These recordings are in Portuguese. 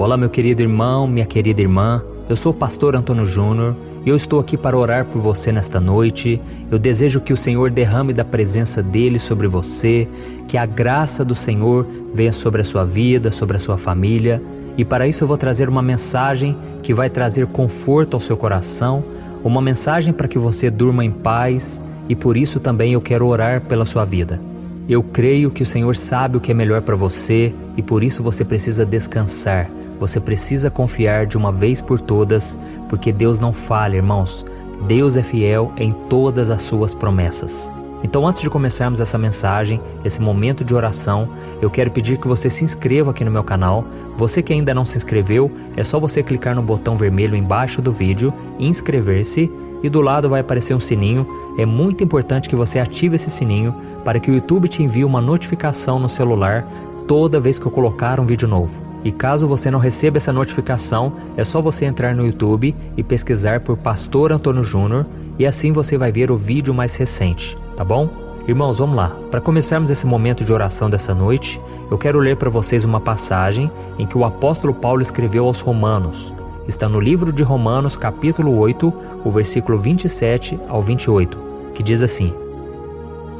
Olá, meu querido irmão, minha querida irmã. Eu sou o pastor Antônio Júnior e eu estou aqui para orar por você nesta noite. Eu desejo que o Senhor derrame da presença dEle sobre você, que a graça do Senhor venha sobre a sua vida, sobre a sua família. E para isso eu vou trazer uma mensagem que vai trazer conforto ao seu coração, uma mensagem para que você durma em paz, e por isso também eu quero orar pela sua vida. Eu creio que o Senhor sabe o que é melhor para você e por isso você precisa descansar. Você precisa confiar de uma vez por todas, porque Deus não falha, irmãos. Deus é fiel em todas as suas promessas. Então, antes de começarmos essa mensagem, esse momento de oração, eu quero pedir que você se inscreva aqui no meu canal. Você que ainda não se inscreveu, é só você clicar no botão vermelho embaixo do vídeo, inscrever-se, e do lado vai aparecer um sininho. É muito importante que você ative esse sininho para que o YouTube te envie uma notificação no celular toda vez que eu colocar um vídeo novo. E caso você não receba essa notificação, é só você entrar no YouTube e pesquisar por Pastor Antônio Júnior, e assim você vai ver o vídeo mais recente, tá bom? Irmãos, vamos lá. Para começarmos esse momento de oração dessa noite, eu quero ler para vocês uma passagem em que o apóstolo Paulo escreveu aos Romanos. Está no livro de Romanos, capítulo 8, o versículo 27 ao 28, que diz assim: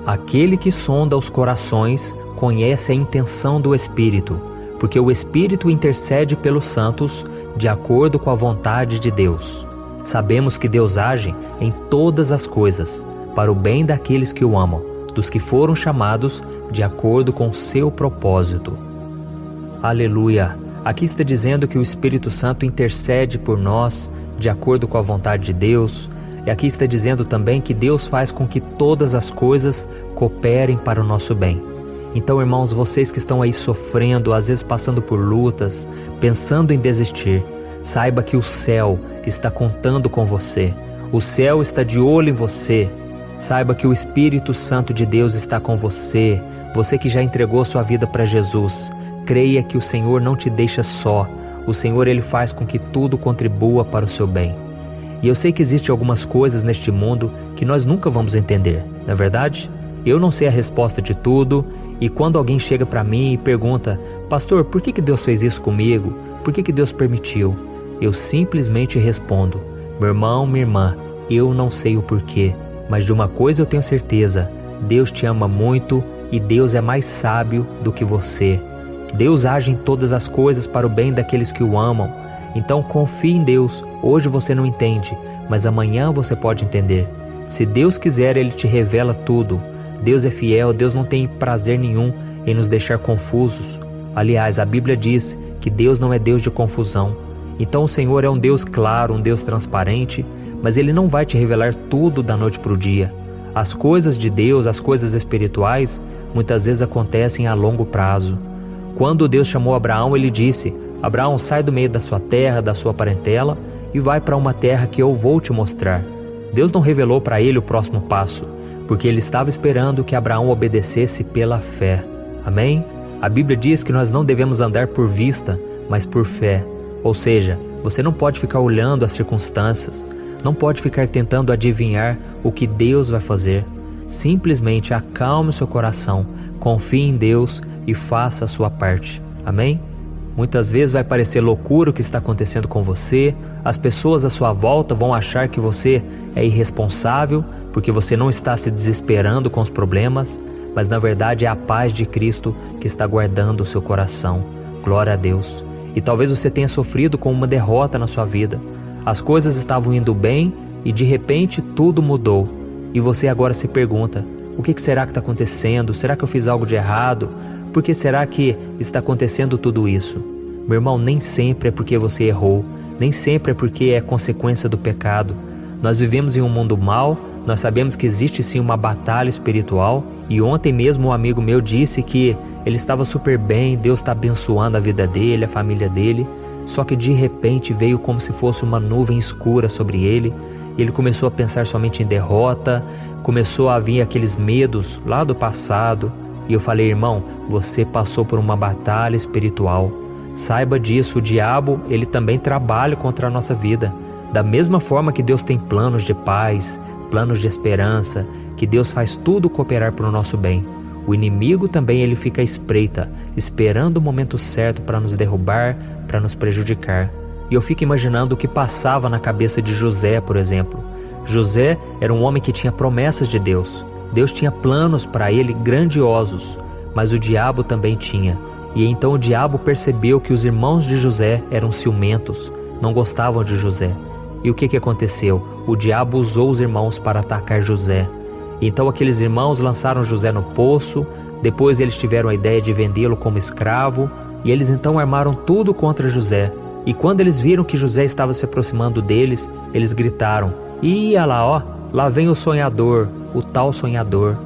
Aquele que sonda os corações conhece a intenção do Espírito, porque o Espírito intercede pelos santos de acordo com a vontade de Deus. Sabemos que Deus age em todas as coisas, para o bem daqueles que o amam, dos que foram chamados de acordo com o seu propósito. Aleluia! Aqui está dizendo que o Espírito Santo intercede por nós de acordo com a vontade de Deus. E aqui está dizendo também que Deus faz com que todas as coisas cooperem para o nosso bem. Então, irmãos, vocês que estão aí sofrendo, às vezes passando por lutas, pensando em desistir, saiba que o céu está contando com você. O céu está de olho em você. Saiba que o Espírito Santo de Deus está com você. Você que já entregou sua vida para Jesus, creia que o Senhor não te deixa só. O Senhor, Ele faz com que tudo contribua para o seu bem. E eu sei que existem algumas coisas neste mundo que nós nunca vamos entender, não é verdade? Eu não sei a resposta de tudo, e quando alguém chega para mim e pergunta: Pastor, por que Deus fez isso comigo? Por que Deus permitiu? Eu simplesmente respondo: meu irmão, minha irmã, eu não sei o porquê, mas de uma coisa eu tenho certeza: Deus te ama muito e Deus é mais sábio do que você. Deus age em todas as coisas para o bem daqueles que o amam. Então confie em Deus. Hoje você não entende, mas amanhã você pode entender. Se Deus quiser, Ele te revela tudo. Deus é fiel, Deus não tem prazer nenhum em nos deixar confusos. Aliás, a Bíblia diz que Deus não é Deus de confusão. Então o Senhor é um Deus claro, um Deus transparente, mas Ele não vai te revelar tudo da noite para o dia. As coisas de Deus, as coisas espirituais, muitas vezes acontecem a longo prazo. Quando Deus chamou Abraão, Ele disse: Abraão, sai do meio da sua terra, da sua parentela, e vai para uma terra que eu vou te mostrar. Deus não revelou para ele o próximo passo, porque Ele estava esperando que Abraão obedecesse pela fé. Amém? A Bíblia diz que nós não devemos andar por vista, mas por fé. Ou seja, você não pode ficar olhando as circunstâncias, não pode ficar tentando adivinhar o que Deus vai fazer. Simplesmente acalme o seu coração, confie em Deus e faça a sua parte. Amém? Muitas vezes vai parecer loucura o que está acontecendo com você. As pessoas à sua volta vão achar que você é irresponsável porque você não está se desesperando com os problemas, mas na verdade é a paz de Cristo que está guardando o seu coração. Glória a Deus. E talvez você tenha sofrido com uma derrota na sua vida. As coisas estavam indo bem e de repente tudo mudou. E você agora se pergunta: o que será que está acontecendo? Será que eu fiz algo de errado? Por que será que está acontecendo tudo isso? Meu irmão, nem sempre é porque você errou, nem sempre é porque é consequência do pecado. Nós vivemos em um mundo mau, nós sabemos que existe sim uma batalha espiritual, e ontem mesmo um amigo meu disse que ele estava super bem, Deus está abençoando a vida dele, a família dele, só que de repente veio como se fosse uma nuvem escura sobre ele, e ele começou a pensar somente em derrota, começou a vir aqueles medos lá do passado. E eu falei: irmão, você passou por uma batalha espiritual. Saiba disso, o diabo, ele também trabalha contra a nossa vida. Da mesma forma que Deus tem planos de paz, planos de esperança, que Deus faz tudo cooperar para o nosso bem. O inimigo também ele fica à espreita, esperando o momento certo para nos derrubar, para nos prejudicar. E eu fico imaginando o que passava na cabeça de José, por exemplo. José era um homem que tinha promessas de Deus. Deus tinha planos para ele grandiosos, mas o diabo também tinha. E então o diabo percebeu que os irmãos de José eram ciumentos, não gostavam de José. E o que aconteceu? O diabo usou os irmãos para atacar José. Então aqueles irmãos lançaram José no poço, depois eles tiveram a ideia de vendê-lo como escravo, e eles então armaram tudo contra José. E quando eles viram que José estava se aproximando deles, eles gritaram: "Ia lá, ó, lá vem o sonhador, o tal sonhador."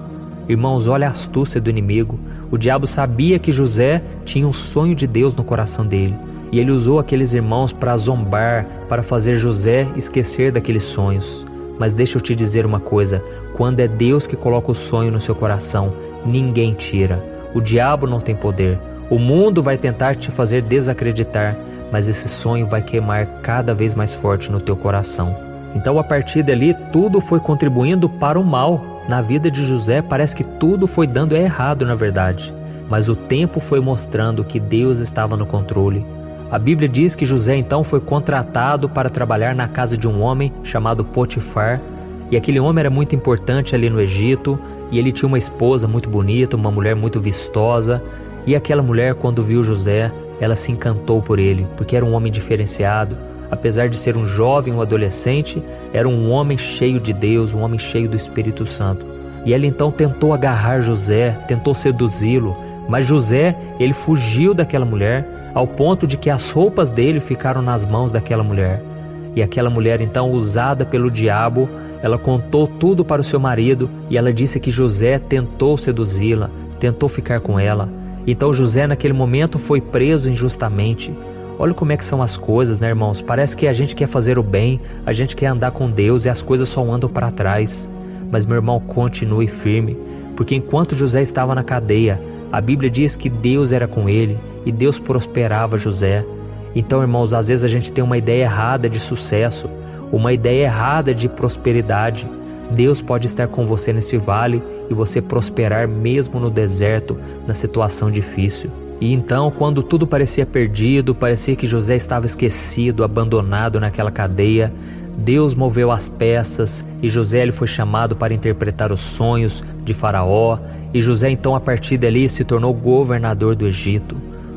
Irmãos, olha a astúcia do inimigo. O diabo sabia que José tinha um sonho de Deus no coração dele. E ele usou aqueles irmãos para zombar, para fazer José esquecer daqueles sonhos. Mas deixa eu te dizer uma coisa, quando é Deus que coloca o sonho no seu coração, ninguém tira. O diabo não tem poder. O mundo vai tentar te fazer desacreditar, mas esse sonho vai queimar cada vez mais forte no teu coração. Então a partir dali tudo foi contribuindo para o mal. Na vida de José parece que tudo foi dando errado na verdade, mas o tempo foi mostrando que Deus estava no controle. A Bíblia diz que José então foi contratado para trabalhar na casa de um homem chamado Potifar, e aquele homem era muito importante ali no Egito, e ele tinha uma esposa muito bonita, uma mulher muito vistosa, e aquela mulher, quando viu José, ela se encantou por ele, porque era um homem diferenciado. Apesar de ser um jovem, um adolescente, era um homem cheio de Deus, um homem cheio do Espírito Santo. E ela então tentou agarrar José, tentou seduzi-lo, mas José, ele fugiu daquela mulher, ao ponto de que as roupas dele ficaram nas mãos daquela mulher. E aquela mulher então, usada pelo diabo, ela contou tudo para o seu marido e ela disse que José tentou seduzi-la, tentou ficar com ela. Então José naquele momento foi preso injustamente. Olha como é que são as coisas, né, irmãos? Parece que a gente quer fazer o bem, a gente quer andar com Deus e as coisas só andam para trás. Mas meu irmão, continue firme, porque enquanto José estava na cadeia, a Bíblia diz que Deus era com ele e Deus prosperava José. Então, irmãos, às vezes a gente tem uma ideia errada de sucesso, uma ideia errada de prosperidade. Deus pode estar com você nesse vale e você prosperar mesmo no deserto, na situação difícil. E então, quando tudo parecia perdido, parecia que José estava esquecido, abandonado naquela cadeia, Deus moveu as peças e José ele foi chamado para interpretar os sonhos de Faraó. E José então, a partir dali, se tornou governador do Egito.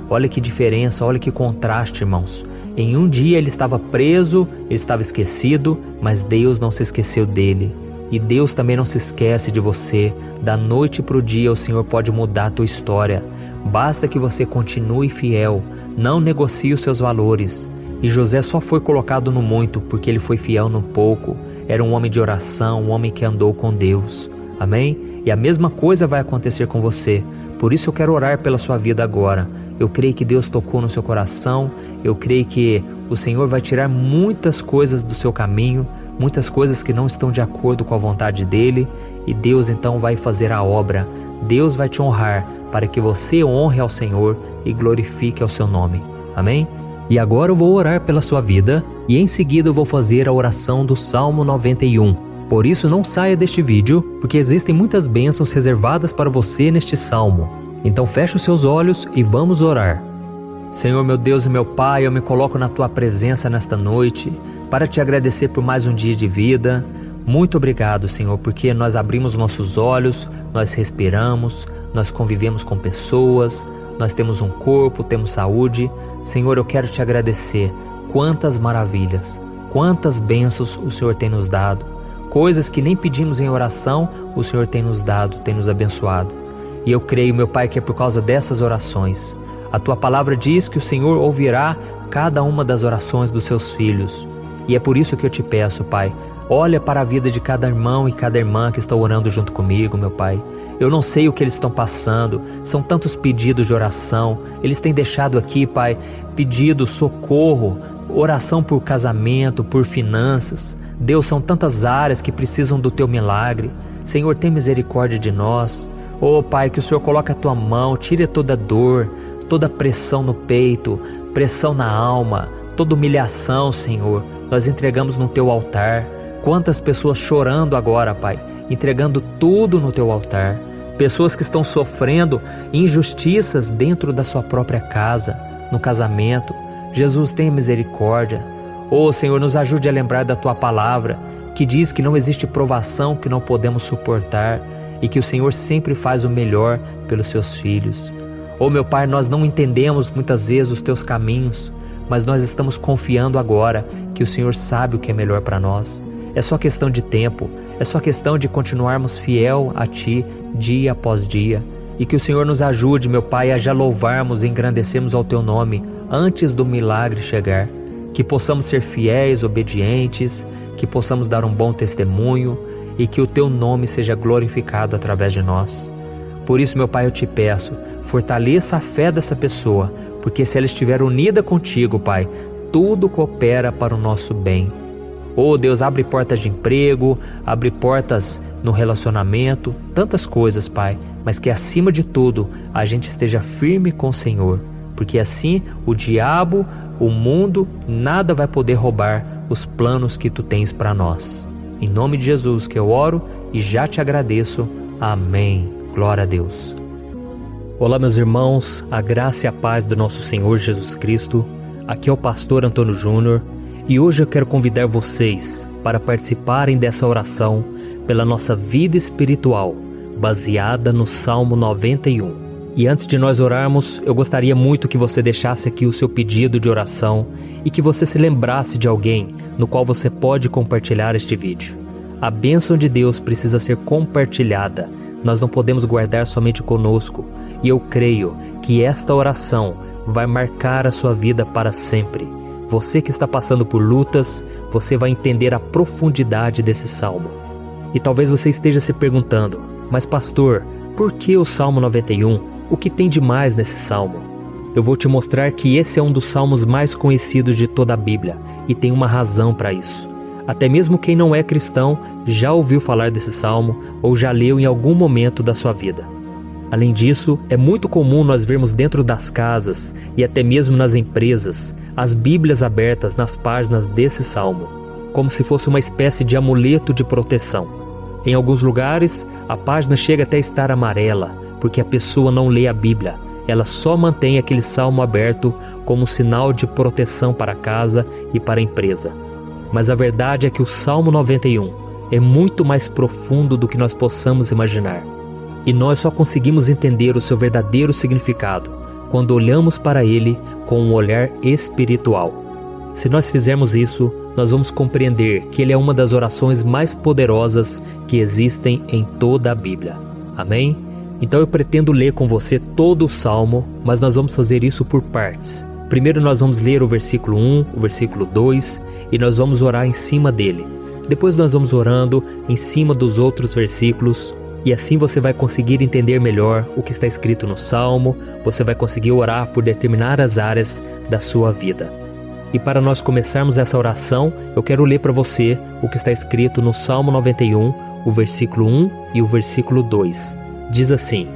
Olha que diferença, olha que contraste, irmãos. Em um dia ele estava preso, ele estava esquecido, mas Deus não se esqueceu dele. E Deus também não se esquece de você. Da noite para o dia o Senhor pode mudar a tua história. Basta que você continue fiel, não negocie os seus valores. E José só foi colocado no muito porque ele foi fiel no pouco. Era um homem de oração, um homem que andou com Deus. Amém? E a mesma coisa vai acontecer com você. Por isso eu quero orar pela sua vida agora. Eu creio que Deus tocou no seu coração. Eu creio que o Senhor vai tirar muitas coisas do seu caminho, muitas coisas que não estão de acordo com a vontade dEle. E Deus então vai fazer a obra. Deus vai te honrar para que você honre ao Senhor e glorifique ao seu nome. Amém? E agora eu vou orar pela sua vida e em seguida eu vou fazer a oração do Salmo 91. Por isso não saia deste vídeo, porque existem muitas bênçãos reservadas para você neste salmo. Então feche os seus olhos e vamos orar. Senhor meu Deus e meu Pai, eu me coloco na Tua presença nesta noite para Te agradecer por mais um dia de vida. Muito obrigado, Senhor, porque nós abrimos nossos olhos, nós respiramos, nós convivemos com pessoas, nós temos um corpo, temos saúde. Senhor, eu quero Te agradecer. Quantas maravilhas, quantas bênçãos o Senhor tem nos dado. Coisas que nem pedimos em oração, o Senhor tem nos dado, tem nos abençoado. E eu creio, meu Pai, que é por causa dessas orações. A Tua palavra diz que o Senhor ouvirá cada uma das orações dos seus filhos. E é por isso que eu Te peço, Pai, olha para a vida de cada irmão e cada irmã que está orando junto comigo, meu Pai. Eu não sei o que eles estão passando, são tantos pedidos de oração. Eles têm deixado aqui, Pai, pedido socorro, oração por casamento, por finanças. Deus, são tantas áreas que precisam do Teu milagre. Senhor, tem misericórdia de nós. Oh, Pai, que o Senhor coloque a Tua mão, tire toda dor, toda pressão no peito, pressão na alma, toda humilhação, Senhor. Nós entregamos no Teu altar. Quantas pessoas chorando agora, Pai, entregando tudo no Teu altar. pessoas que estão sofrendo injustiças dentro da sua própria casa, no casamento. Jesus, tenha misericórdia. Senhor, nos ajude a lembrar da Tua palavra, que diz que não existe provação que não podemos suportar e que o Senhor sempre faz o melhor pelos Seus filhos. Meu Pai, nós não entendemos muitas vezes os Teus caminhos, mas nós estamos confiando agora que o Senhor sabe o que é melhor para nós. É só questão de tempo, é só questão de continuarmos fiel a Ti dia após dia. E que o Senhor nos ajude, meu Pai, a já louvarmos e engrandecermos ao Teu nome antes do milagre chegar. Que possamos ser fiéis, obedientes, que possamos dar um bom testemunho e que o Teu nome seja glorificado através de nós. Por isso, meu Pai, eu Te peço, fortaleça a fé dessa pessoa, porque se ela estiver unida contigo, Pai, tudo coopera para o nosso bem. Deus, abre portas de emprego, abre portas no relacionamento, tantas coisas, Pai, mas que acima de tudo a gente esteja firme com o Senhor, porque assim o diabo, o mundo, nada vai poder roubar os planos que Tu tens para nós. Em nome de Jesus que eu oro e já Te agradeço. Amém. Glória a Deus. Olá, meus irmãos, a graça e a paz do nosso Senhor Jesus Cristo. Aqui é o pastor Antônio Júnior e hoje eu quero convidar vocês para participarem dessa oração pela nossa vida espiritual, baseada no Salmo 91. E antes de nós orarmos, eu gostaria muito que você deixasse aqui o seu pedido de oração e que você se lembrasse de alguém no qual você pode compartilhar este vídeo. A bênção de Deus precisa ser compartilhada, nós não podemos guardar somente conosco, e eu creio que esta oração vai marcar a sua vida para sempre. Você que está passando por lutas, você vai entender a profundidade desse salmo. E talvez você esteja se perguntando, mas pastor, por que o Salmo 91? O que tem de mais nesse salmo? Eu vou te mostrar que esse é um dos salmos mais conhecidos de toda a Bíblia e tem uma razão para isso. Até mesmo quem não é cristão já ouviu falar desse salmo ou já leu em algum momento da sua vida. Além disso, é muito comum nós vermos dentro das casas e até mesmo nas empresas as Bíblias abertas nas páginas desse salmo, como se fosse uma espécie de amuleto de proteção. Em alguns lugares, a página chega até a estar amarela, porque a pessoa não lê a Bíblia, ela só mantém aquele salmo aberto como sinal de proteção para a casa e para a empresa. Mas a verdade é que o Salmo 91 é muito mais profundo do que nós possamos imaginar. E nós só conseguimos entender o seu verdadeiro significado quando olhamos para ele com um olhar espiritual. Se nós fizermos isso, nós vamos compreender que ele é uma das orações mais poderosas que existem em toda a Bíblia. Amém? Então eu pretendo ler com você todo o Salmo, mas nós vamos fazer isso por partes. Primeiro nós vamos ler o versículo 1, o versículo 2 e nós vamos orar em cima dele. Depois nós vamos orando em cima dos outros versículos e assim você vai conseguir entender melhor o que está escrito no Salmo, você vai conseguir orar por determinadas áreas da sua vida. E para nós começarmos essa oração, eu quero ler para você o que está escrito no Salmo 91, o versículo 1 e o versículo 2. Diz assim: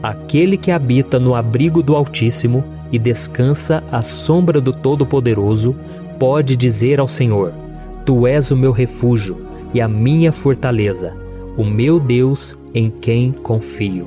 Aquele que habita no abrigo do Altíssimo e descansa à sombra do Todo-Poderoso, pode dizer ao Senhor: Tu és o meu refúgio e a minha fortaleza, o meu Deus em quem confio.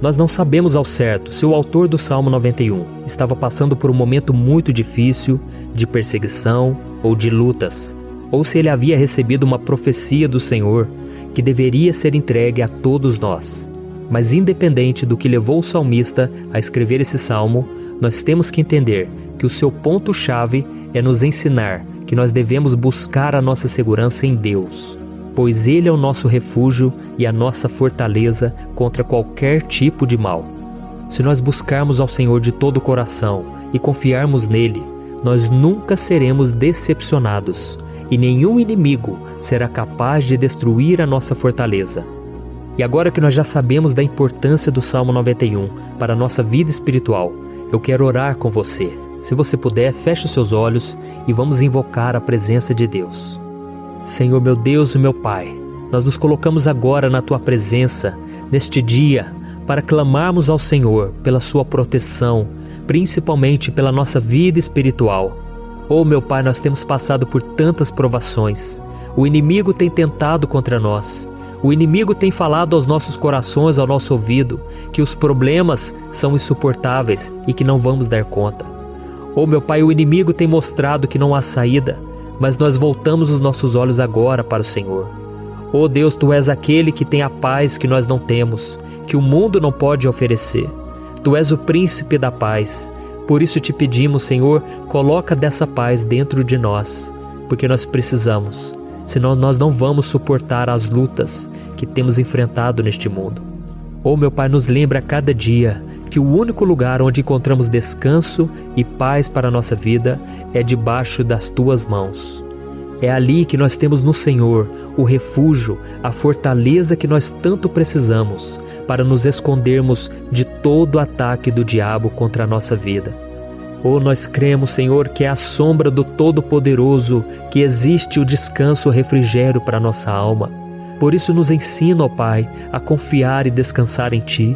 Nós não sabemos ao certo se o autor do Salmo 91 estava passando por um momento muito difícil, de perseguição ou de lutas, ou se ele havia recebido uma profecia do Senhor que deveria ser entregue a todos nós. Mas independente do que levou o salmista a escrever esse salmo, nós temos que entender que o seu ponto-chave é nos ensinar que nós devemos buscar a nossa segurança em Deus, pois Ele é o nosso refúgio e a nossa fortaleza contra qualquer tipo de mal. Se nós buscarmos ao Senhor de todo o coração e confiarmos nele, nós nunca seremos decepcionados e nenhum inimigo será capaz de destruir a nossa fortaleza. E agora que nós já sabemos da importância do Salmo 91 para a nossa vida espiritual, eu quero orar com você. Se você puder, feche os seus olhos e vamos invocar a presença de Deus. Senhor meu Deus e meu Pai, nós nos colocamos agora na Tua presença, neste dia, para clamarmos ao Senhor pela Sua proteção, principalmente pela nossa vida espiritual. Meu Pai, nós temos passado por tantas provações. O inimigo tem tentado contra nós. O inimigo tem falado aos nossos corações, ao nosso ouvido, que os problemas são insuportáveis e que não vamos dar conta. Oh, meu Pai, o inimigo tem mostrado que não há saída, mas nós voltamos os nossos olhos agora para o Senhor. Oh Deus, Tu és aquele que tem a paz que nós não temos, que o mundo não pode oferecer. Tu és o príncipe da paz. Por isso te pedimos, Senhor, coloca dessa paz dentro de nós, porque nós precisamos, senão nós não vamos suportar as lutas que temos enfrentado neste mundo. Oh, meu Pai, nos lembra a cada dia que o único lugar onde encontramos descanso e paz para a nossa vida é debaixo das Tuas mãos. É ali que nós temos no Senhor o refúgio, a fortaleza que nós tanto precisamos para nos escondermos de todo ataque do diabo contra a nossa vida. Oh, nós cremos, Senhor, que é à sombra do Todo-Poderoso que existe o descanso, o refrigério para a nossa alma. Por isso nos ensina, ó Pai, a confiar e descansar em Ti.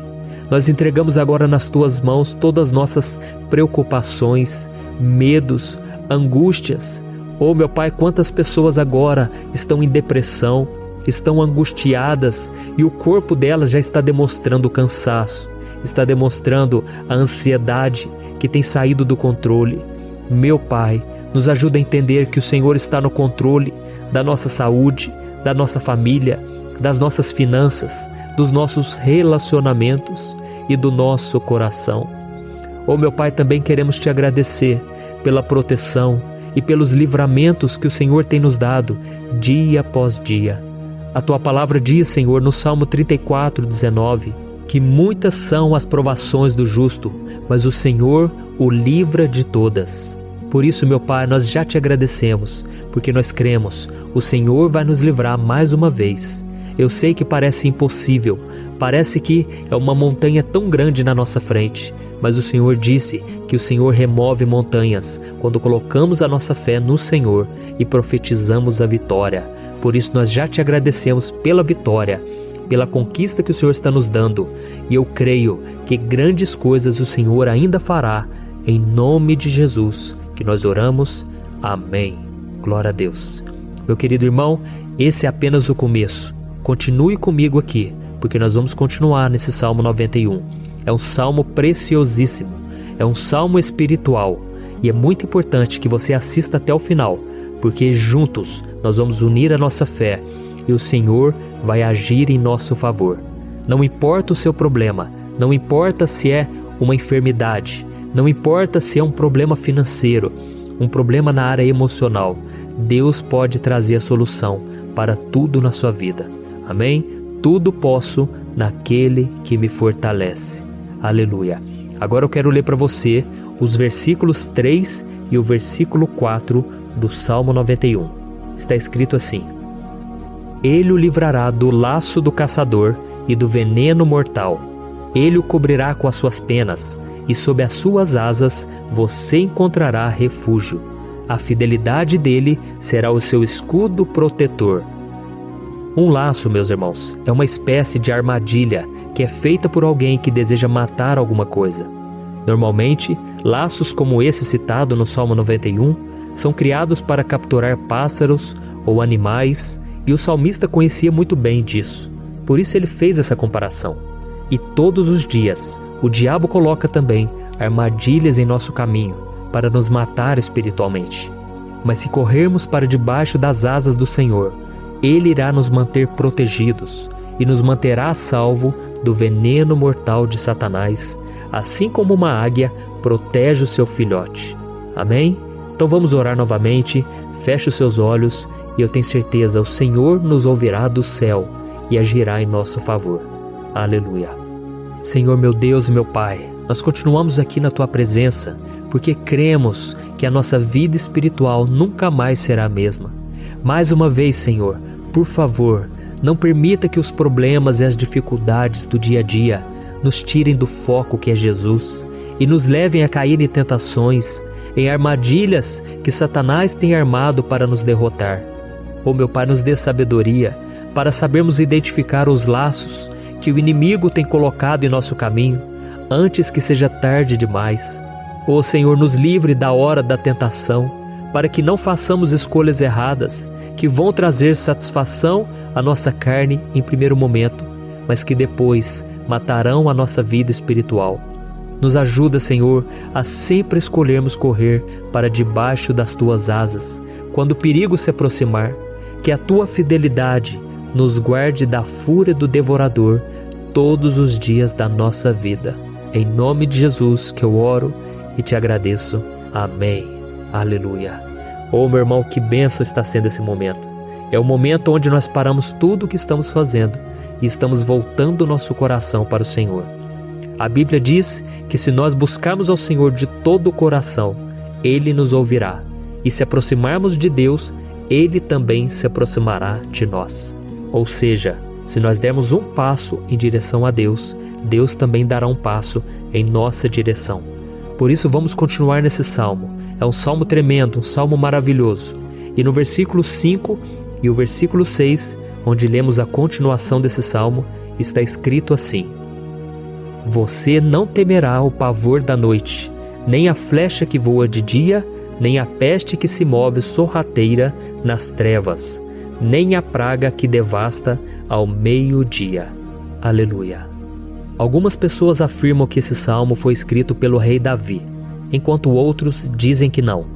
Nós entregamos agora nas Tuas mãos todas as nossas preocupações, medos, angústias. Oh, meu Pai, quantas pessoas agora estão em depressão, estão angustiadas e o corpo delas já está demonstrando cansaço, está demonstrando a ansiedade que tem saído do controle. Meu Pai, nos ajuda a entender que o Senhor está no controle da nossa saúde, da nossa família, das nossas finanças, dos nossos relacionamentos e do nosso coração. Oh, meu Pai, também queremos Te agradecer pela proteção e pelos livramentos que o Senhor tem nos dado dia após dia. A Tua palavra diz, Senhor, no Salmo 34:19, que muitas são as provações do justo, mas o Senhor o livra de todas. Por isso, meu Pai, nós já Te agradecemos, porque nós cremos, o Senhor vai nos livrar mais uma vez. Eu sei que parece impossível, parece que é uma montanha tão grande na nossa frente, mas o Senhor disse que o Senhor remove montanhas quando colocamos a nossa fé no Senhor e profetizamos a vitória. Por isso nós já Te agradecemos pela vitória, pela conquista que o Senhor está nos dando, e eu creio que grandes coisas o Senhor ainda fará, em nome de Jesus, que nós oramos. Amém. Glória a Deus. Meu querido irmão, esse é apenas o começo. Continue comigo aqui, porque nós vamos continuar nesse Salmo 91. É um salmo preciosíssimo, é um salmo espiritual, e é muito importante que você assista até o final, porque juntos nós vamos unir a nossa fé e o Senhor vai agir em nosso favor. Não importa o seu problema, não importa se é uma enfermidade, não importa se é um problema financeiro, um problema na área emocional, Deus pode trazer a solução para tudo na sua vida. Amém? Tudo posso naquele que me fortalece. Aleluia. Agora eu quero ler para você os versículos 3 e o versículo 4 do Salmo 91. Está escrito assim: Ele o livrará do laço do caçador e do veneno mortal. Ele o cobrirá com as suas penas, e sob as suas asas você encontrará refúgio. A fidelidade dele será o seu escudo protetor. Um laço, meus irmãos, é uma espécie de armadilha que é feita por alguém que deseja matar alguma coisa. Normalmente, laços como esse citado no Salmo 91 são criados para capturar pássaros ou animais, e o salmista conhecia muito bem disso. Por isso ele fez essa comparação. E todos os dias, o diabo coloca também armadilhas em nosso caminho para nos matar espiritualmente. Mas se corrermos para debaixo das asas do Senhor, Ele irá nos manter protegidos e nos manterá a salvo do veneno mortal de Satanás, assim como uma águia protege o seu filhote. Amém? Então vamos orar novamente, feche os seus olhos e eu tenho certeza, o Senhor nos ouvirá do céu e agirá em nosso favor. Aleluia. Senhor, meu Deus e meu Pai, nós continuamos aqui na Tua presença, porque cremos que a nossa vida espiritual nunca mais será a mesma. Mais uma vez, Senhor, por favor, não permita que os problemas e as dificuldades do dia a dia nos tirem do foco que é Jesus e nos levem a cair em tentações, em armadilhas que Satanás tem armado para nos derrotar. Oh, meu Pai, nos dê sabedoria para sabermos identificar os laços que o inimigo tem colocado em nosso caminho antes que seja tarde demais. Oh, Senhor, nos livre da hora da tentação, para que não façamos escolhas erradas que vão trazer satisfação à nossa carne em primeiro momento, mas que depois matarão a nossa vida espiritual. Nos ajuda, Senhor, a sempre escolhermos correr para debaixo das Tuas asas, quando o perigo se aproximar. Que a Tua fidelidade nos guarde da fúria do devorador todos os dias da nossa vida. Em nome de Jesus que eu oro e te agradeço. Amém. Aleluia. Oh, meu irmão, que bênção está sendo esse momento. É o momento onde nós paramos tudo o que estamos fazendo e estamos voltando o nosso coração para o Senhor. A Bíblia diz que se nós buscarmos ao Senhor de todo o coração, Ele nos ouvirá. E se aproximarmos de Deus, Ele também se aproximará de nós. Ou seja, se nós dermos um passo em direção a Deus, Deus também dará um passo em nossa direção. Por isso vamos continuar nesse salmo. É um salmo tremendo, um salmo maravilhoso. E no versículo 5 e o versículo 6, onde lemos a continuação desse salmo, está escrito assim: Você não temerá o pavor da noite, nem a flecha que voa de dia, nem a peste que se move sorrateira nas trevas, nem a praga que devasta ao meio-dia. Aleluia. Algumas pessoas afirmam que esse salmo foi escrito pelo rei Davi, enquanto outros dizem que não.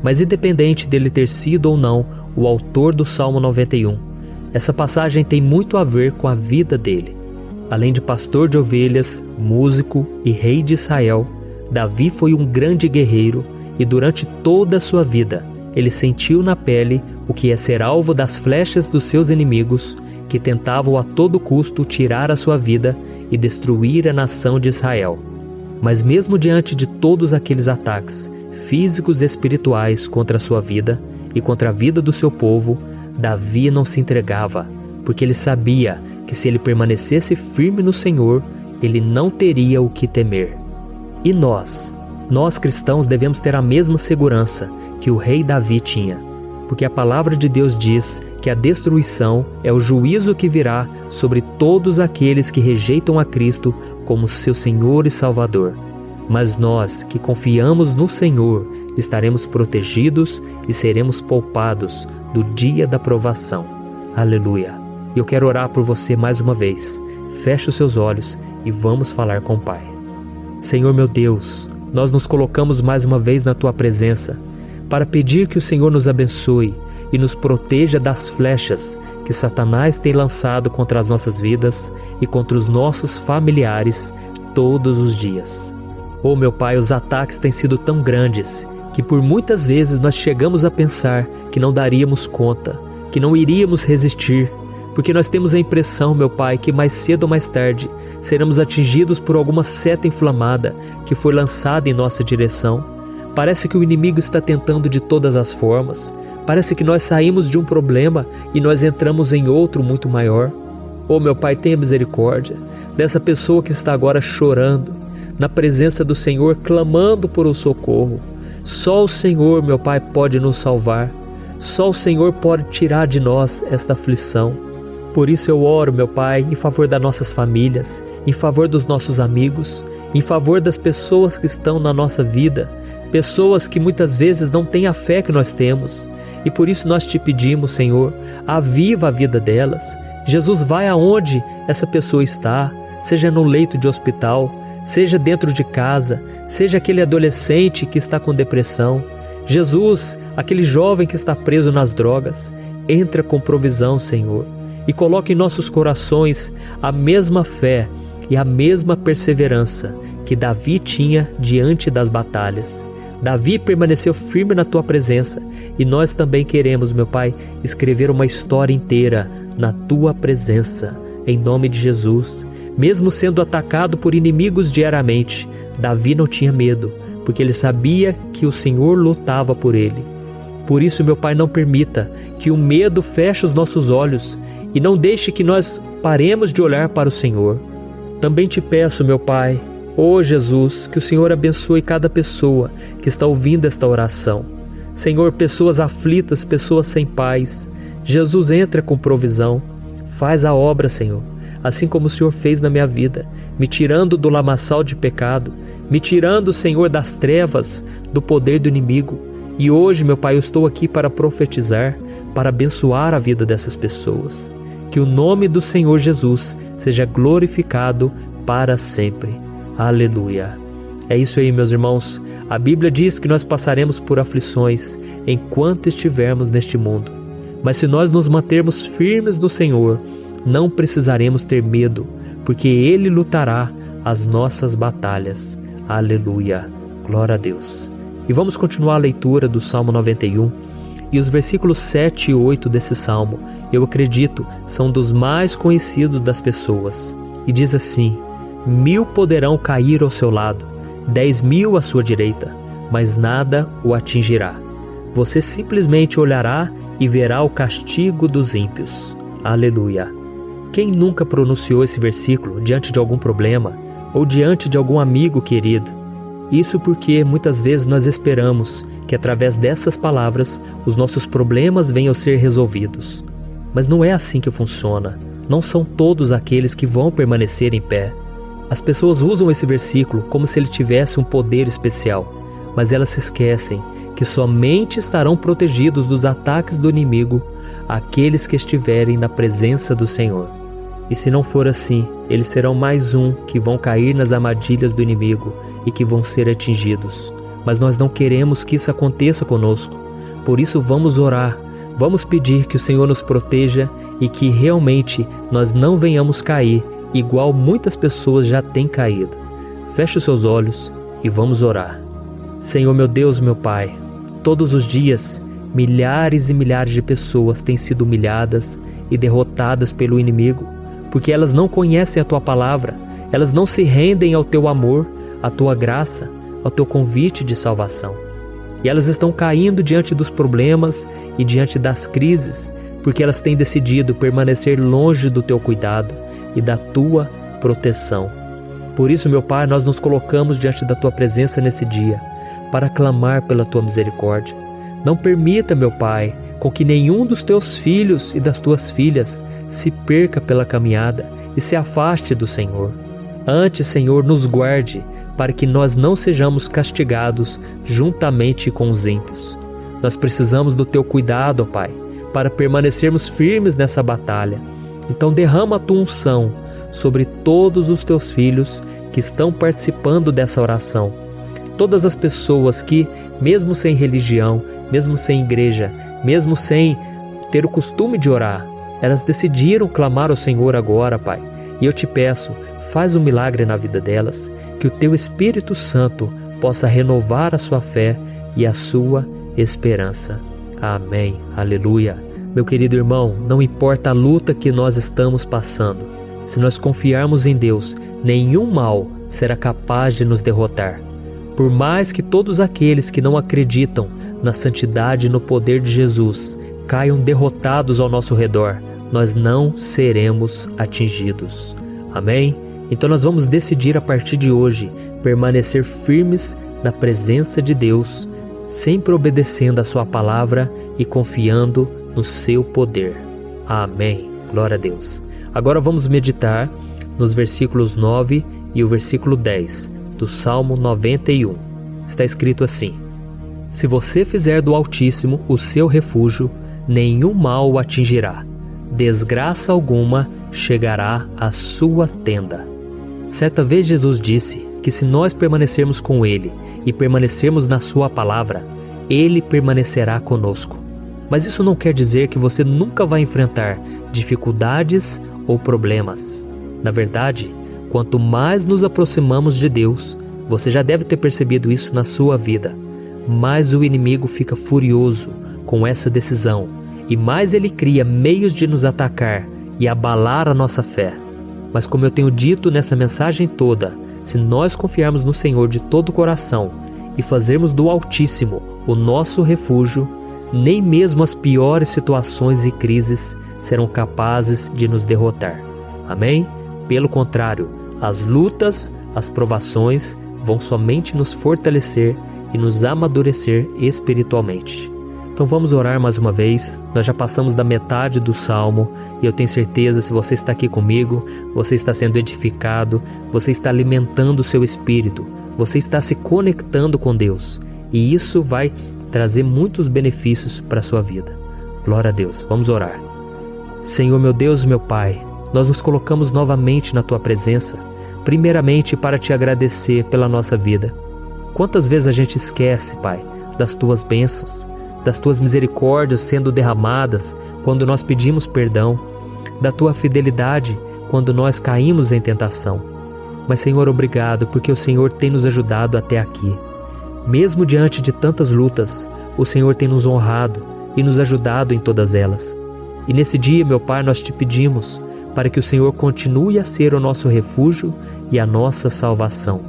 Mas independente dele ter sido ou não o autor do Salmo 91, essa passagem tem muito a ver com a vida dele. Além de pastor de ovelhas, músico e rei de Israel, Davi foi um grande guerreiro e durante toda a sua vida ele sentiu na pele o que é ser alvo das flechas dos seus inimigos, que tentavam a todo custo tirar a sua vida e destruir a nação de Israel. Mas mesmo diante de todos aqueles ataques físicos e espirituais contra a sua vida e contra a vida do seu povo, Davi não se entregava, porque ele sabia que se ele permanecesse firme no Senhor, ele não teria o que temer. E nós cristãos devemos ter a mesma segurança que o rei Davi tinha, porque a palavra de Deus diz que a destruição é o juízo que virá sobre todos aqueles que rejeitam a Cristo como seu Senhor e Salvador. Mas nós que confiamos no Senhor estaremos protegidos e seremos poupados do dia da provação. Aleluia. E eu quero orar por você mais uma vez. Feche os seus olhos e vamos falar com o Pai. Senhor meu Deus, nós nos colocamos mais uma vez na Tua presença para pedir que o Senhor nos abençoe e nos proteja das flechas que Satanás tem lançado contra as nossas vidas e contra os nossos familiares todos os dias. Oh meu Pai, os ataques têm sido tão grandes que por muitas vezes nós chegamos a pensar que não daríamos conta, que não iríamos resistir, porque nós temos a impressão, meu Pai, que mais cedo ou mais tarde seremos atingidos por alguma seta inflamada que foi lançada em nossa direção. Parece que o inimigo está tentando de todas as formas. Parece que nós saímos de um problema e nós entramos em outro muito maior. Oh meu Pai, tenha misericórdia dessa pessoa que está agora chorando, na presença do Senhor, clamando por um socorro. Só o Senhor, meu Pai, pode nos salvar. Só o Senhor pode tirar de nós esta aflição. Por isso eu oro, meu Pai, em favor das nossas famílias, em favor dos nossos amigos, em favor das pessoas que estão na nossa vida, pessoas que muitas vezes não têm a fé que nós temos. E por isso nós te pedimos, Senhor, aviva a vida delas. Jesus, vai aonde essa pessoa está, seja no leito de hospital, seja dentro de casa, seja aquele adolescente que está com depressão. Jesus, aquele jovem que está preso nas drogas, entra com provisão, Senhor, e coloca em nossos corações a mesma fé e a mesma perseverança que Davi tinha diante das batalhas. Davi permaneceu firme na Tua presença e nós também queremos, meu Pai, escrever uma história inteira na Tua presença, em nome de Jesus. Mesmo sendo atacado por inimigos diariamente, Davi não tinha medo, porque ele sabia que o Senhor lutava por ele. Por isso, meu Pai, não permita que o medo feche os nossos olhos e não deixe que nós paremos de olhar para o Senhor. Também te peço, meu Pai, ó Jesus, que o Senhor abençoe cada pessoa que está ouvindo esta oração. Senhor, pessoas aflitas, pessoas sem paz. Jesus, entra com provisão. Faz a obra, Senhor, assim como o Senhor fez na minha vida, me tirando do lamaçal de pecado, me tirando, Senhor, das trevas, do poder do inimigo. E hoje, meu Pai, eu estou aqui para profetizar, para abençoar a vida dessas pessoas. Que o nome do Senhor Jesus seja glorificado para sempre. Aleluia. É isso aí, meus irmãos. A Bíblia diz que nós passaremos por aflições enquanto estivermos neste mundo. Mas se nós nos mantermos firmes no Senhor, não precisaremos ter medo, porque Ele lutará as nossas batalhas. Aleluia. Glória a Deus. E vamos continuar a leitura do Salmo 91. E os versículos 7 e 8 desse salmo, eu acredito, são dos mais conhecidos das pessoas. E diz assim: 1000 poderão cair ao seu lado, 10.000 à sua direita, mas nada o atingirá. Você simplesmente olhará e verá o castigo dos ímpios. Aleluia. Quem nunca pronunciou esse versículo diante de algum problema ou diante de algum amigo querido? Isso porque muitas vezes nós esperamos que através dessas palavras os nossos problemas venham a ser resolvidos. Mas não é assim que funciona. Não são todos aqueles que vão permanecer em pé. As pessoas usam esse versículo como se ele tivesse um poder especial, mas elas se esquecem que somente estarão protegidos dos ataques do inimigo aqueles que estiverem na presença do Senhor. E se não for assim, eles serão mais um que vão cair nas armadilhas do inimigo e que vão ser atingidos. Mas nós não queremos que isso aconteça conosco. Por isso vamos orar, vamos pedir que o Senhor nos proteja e que realmente nós não venhamos cair igual muitas pessoas já têm caído. Feche os seus olhos e vamos orar. Senhor, meu Deus, meu Pai, todos os dias milhares e milhares de pessoas têm sido humilhadas e derrotadas pelo inimigo, porque elas não conhecem a Tua palavra, elas não se rendem ao Teu amor, à Tua graça, ao Teu convite de salvação. E elas estão caindo diante dos problemas e diante das crises, porque elas têm decidido permanecer longe do Teu cuidado e da Tua proteção. Por isso, meu Pai, nós nos colocamos diante da Tua presença nesse dia, para clamar pela Tua misericórdia. Não permita, meu Pai, com que nenhum dos Teus filhos e das Tuas filhas se perca pela caminhada e se afaste do Senhor. Antes, Senhor, nos guarde, para que nós não sejamos castigados juntamente com os ímpios. Nós precisamos do Teu cuidado, ó Pai, para permanecermos firmes nessa batalha. Então derrama a Tua unção sobre todos os Teus filhos que estão participando dessa oração. Todas as pessoas que, mesmo sem religião, mesmo sem igreja, mesmo sem ter o costume de orar, elas decidiram clamar ao Senhor agora, Pai. E eu te peço, faz um milagre na vida delas, que o Teu Espírito Santo possa renovar a sua fé e a sua esperança. Amém. Aleluia. Meu querido irmão, não importa a luta que nós estamos passando, se nós confiarmos em Deus, nenhum mal será capaz de nos derrotar. Por mais que todos aqueles que não acreditam na santidade e no poder de Jesus caiam derrotados ao nosso redor, nós não seremos atingidos. Amém? Então nós vamos decidir a partir de hoje permanecer firmes na presença de Deus, sempre obedecendo a Sua palavra e confiando no Seu poder. Amém. Glória a Deus. Agora vamos meditar nos versículos 9 e o versículo 10 do Salmo 91. Está escrito assim: Se você fizer do Altíssimo o seu refúgio, nenhum mal o atingirá. Desgraça alguma chegará à sua tenda. Certa vez Jesus disse que se nós permanecermos com Ele e permanecermos na Sua palavra, Ele permanecerá conosco. Mas isso não quer dizer que você nunca vai enfrentar dificuldades ou problemas. Na verdade, quanto mais nos aproximamos de Deus, você já deve ter percebido isso na sua vida, mais o inimigo fica furioso com essa decisão e mais ele cria meios de nos atacar e abalar a nossa fé. Mas como eu tenho dito nessa mensagem toda, se nós confiarmos no Senhor de todo o coração e fazermos do Altíssimo o nosso refúgio, nem mesmo as piores situações e crises serão capazes de nos derrotar. Amém? Pelo contrário, as lutas, as provações vão somente nos fortalecer e nos amadurecer espiritualmente. Então vamos orar mais uma vez. Nós já passamos da metade do Salmo e eu tenho certeza, se você está aqui comigo, você está sendo edificado, você está alimentando o seu espírito, você está se conectando com Deus e isso vai trazer muitos benefícios para a sua vida. Glória a Deus. Vamos orar. Senhor, meu Deus, meu Pai, nós nos colocamos novamente na Tua presença, primeiramente para Te agradecer pela nossa vida. Quantas vezes a gente esquece, Pai, das Tuas bênçãos, das Tuas misericórdias sendo derramadas quando nós pedimos perdão, da Tua fidelidade quando nós caímos em tentação. Mas, Senhor, obrigado, porque o Senhor tem nos ajudado até aqui. Mesmo diante de tantas lutas, o Senhor tem nos honrado e nos ajudado em todas elas. E nesse dia, meu Pai, nós Te pedimos para que o Senhor continue a ser o nosso refúgio e a nossa salvação.